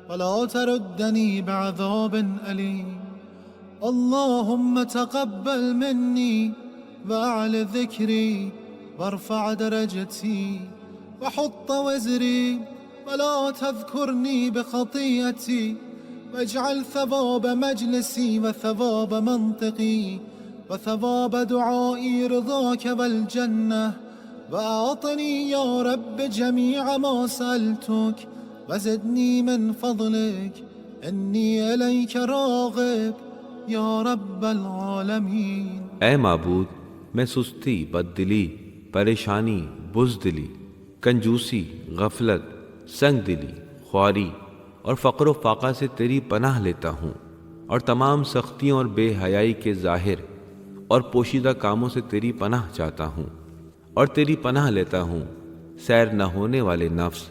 B: ولا تردني بعذاب أليم۔ اللهم تقبل مني وأعل ذكري وارفع درجتي وحط وزري ولا تذكرني بخطيئتي، واجعل ثواب مجلسي وثواب منطقي وثواب دعائي رضاك والجنة، وأعطني يا رب جميع ما سألتك وزدني من فضلك، إني إليك راغب یا رب العالمین۔
A: اے معبود، میں سستی، بد دلی، پریشانی، بزدلی، کنجوسی، غفلت، سنگ دلی، خواری اور فقر و فاقہ سے تیری پناہ لیتا ہوں، اور تمام سختیوں اور بے حیائی کے ظاہر اور پوشیدہ کاموں سے تیری پناہ چاہتا ہوں، اور تیری پناہ لیتا ہوں سیر نہ ہونے والے نفس،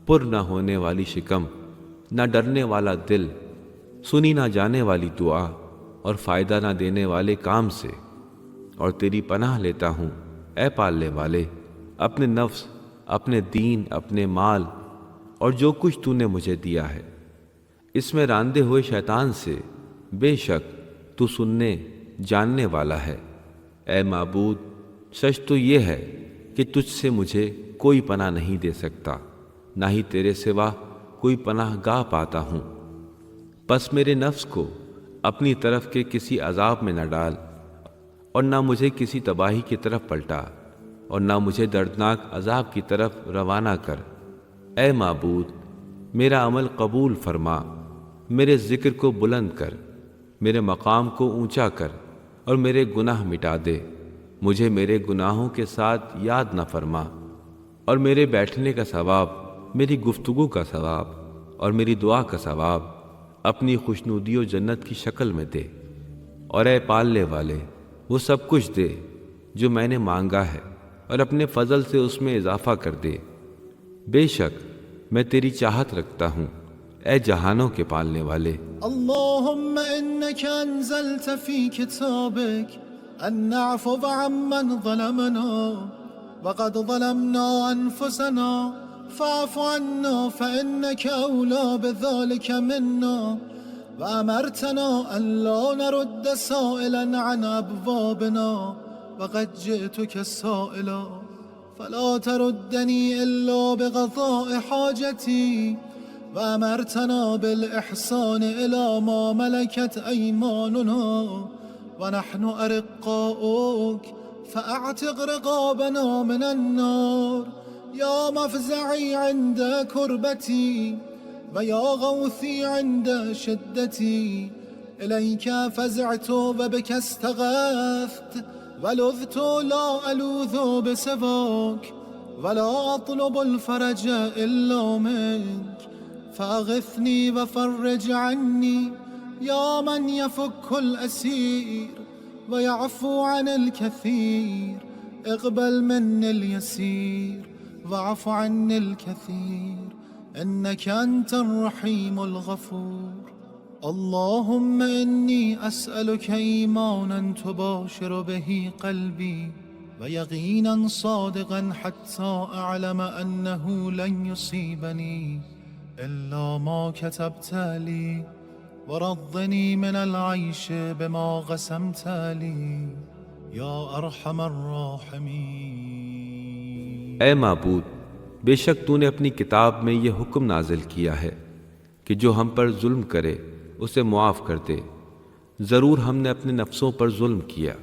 A: پر نہ ہونے والی شکم، نہ ڈرنے والا دل، سنی نہ جانے والی دعا اور فائدہ نہ دینے والے کام سے، اور تیری پناہ لیتا ہوں اے پالنے والے اپنے نفس، اپنے دین، اپنے مال اور جو کچھ تو نے مجھے دیا ہے، اس میں راندے ہوئے شیطان سے، بے شک تو سننے جاننے والا ہے۔ اے معبود، سچ تو یہ ہے کہ تجھ سے مجھے کوئی پناہ نہیں دے سکتا، نہ ہی تیرے سوا کوئی پناہ گاہ پاتا ہوں، پس میرے نفس کو اپنی طرف کے کسی عذاب میں نہ ڈال، اور نہ مجھے کسی تباہی کی طرف پلٹا، اور نہ مجھے دردناک عذاب کی طرف روانہ کر۔ اے معبود، میرا عمل قبول فرما، میرے ذکر کو بلند کر، میرے مقام کو اونچا کر، اور میرے گناہ مٹا دے۔ مجھے میرے گناہوں کے ساتھ یاد نہ فرما، اور میرے بیٹھنے کا ثواب، میری گفتگو کا ثواب اور میری دعا کا ثواب اپنی خوشنودی و جنت کی شکل میں دے، اور اے پالنے والے وہ سب کچھ دے جو میں نے مانگا ہے، اور اپنے فضل سے اس میں اضافہ کر دے۔ بے شک میں تیری چاہت رکھتا ہوں اے جہانوں کے پالنے والے۔
B: اللهم إنك أنزلت في كتابك أن نعفو عمن ظلمنا وقد ظلمنا أنفسنا فاعف عنا فإنك أولى بذلك منا، وأمرتنا أن لا نرد سائلا عن أبوابنا وقد جئتك سائلا فلا تردني إلا بقضاء حاجتي، وأمرتنا بالإحسان إلى ما ملكت أيماننا ونحن أرقاؤك فأعتق رقابنا من النار، يا مفزعي عند كربتي ويا غوثي عند شدتي، إليك فزعت وبك استغاثت ولذت لا ألوذ بسواك ولا أطلب الفرج إلا منك، فأغثني وفرج عني يا من يفك الأسير ويعفو عن الكثير، اقبل مني اليسير واعف عني الكثير، إنك أنت الرحيم الغفور۔ اللهم إني أسألك إيمانا تباشر به قلبي ويقينا صادقا حتى أعلم أنه لن يصيبني إلا ما كتبت لي ورضني من العيش بما قسمت لي يا أرحم الراحمين.
A: اے معبود، بے شک تو نے اپنی کتاب میں یہ حکم نازل کیا ہے کہ جو ہم پر ظلم کرے اسے معاف کر دے. ضرور ہم نے اپنے نفسوں پر ظلم کیا،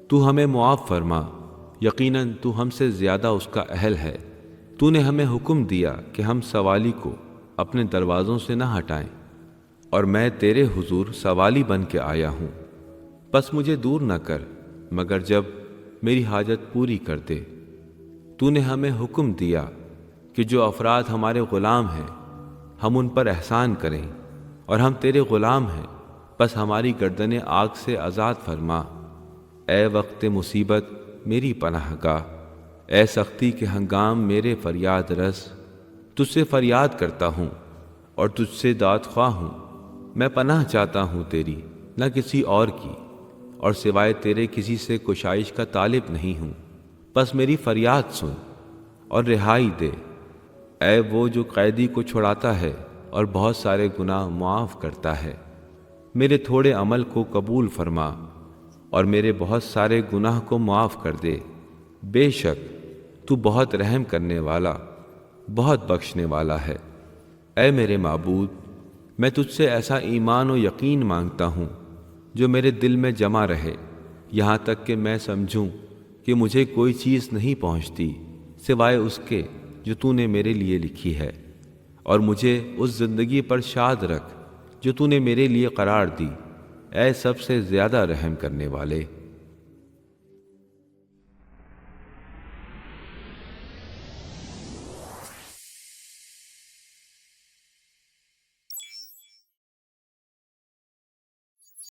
A: تو ہمیں معاف فرما، یقیناً تو ہم سے زیادہ اس کا اہل ہے. تو نے ہمیں حکم دیا کہ ہم سوالی کو اپنے دروازوں سے نہ ہٹائیں، اور میں تیرے حضور سوالی بن کے آیا ہوں. بس مجھے دور نہ کر مگر جب میری حاجت پوری کر دے. تو نے ہمیں حکم دیا کہ جو افراد ہمارے غلام ہیں ہم ان پر احسان کریں، اور ہم تیرے غلام ہیں، بس ہماری گردنیں آگ سے آزاد فرما. اے وقت مصیبت میری پناہ گاہ، اے سختی کے ہنگام میرے فریاد رس. تجھ سے فریاد کرتا ہوں اور تجھ سے داد خواہ ہوں. میں پناہ چاہتا ہوں تیری، نہ کسی اور کی، اور سوائے تیرے کسی سے کوشائش کا طالب نہیں ہوں. بس میری فریاد سن اور رہائی دے. اے وہ جو قیدی کو چھڑاتا ہے اور بہت سارے گناہ معاف کرتا ہے. میرے تھوڑے عمل کو قبول فرما اور میرے بہت سارے گناہ کو معاف کر دے. بے شک تو بہت رحم کرنے والا، بہت بخشنے والا ہے. اے میرے معبود، میں تجھ سے ایسا ایمان و یقین مانگتا ہوں جو میرے دل میں جمع رہے، یہاں تک کہ میں سمجھوں کہ مجھے کوئی چیز نہیں پہنچتی سوائے اس کے جو تو نے میرے لیے لکھی ہے، اور مجھے اس زندگی پر شاد رکھ جو تو نے میرے لیے قرار دی. اے سب سے زیادہ رحم کرنے والے.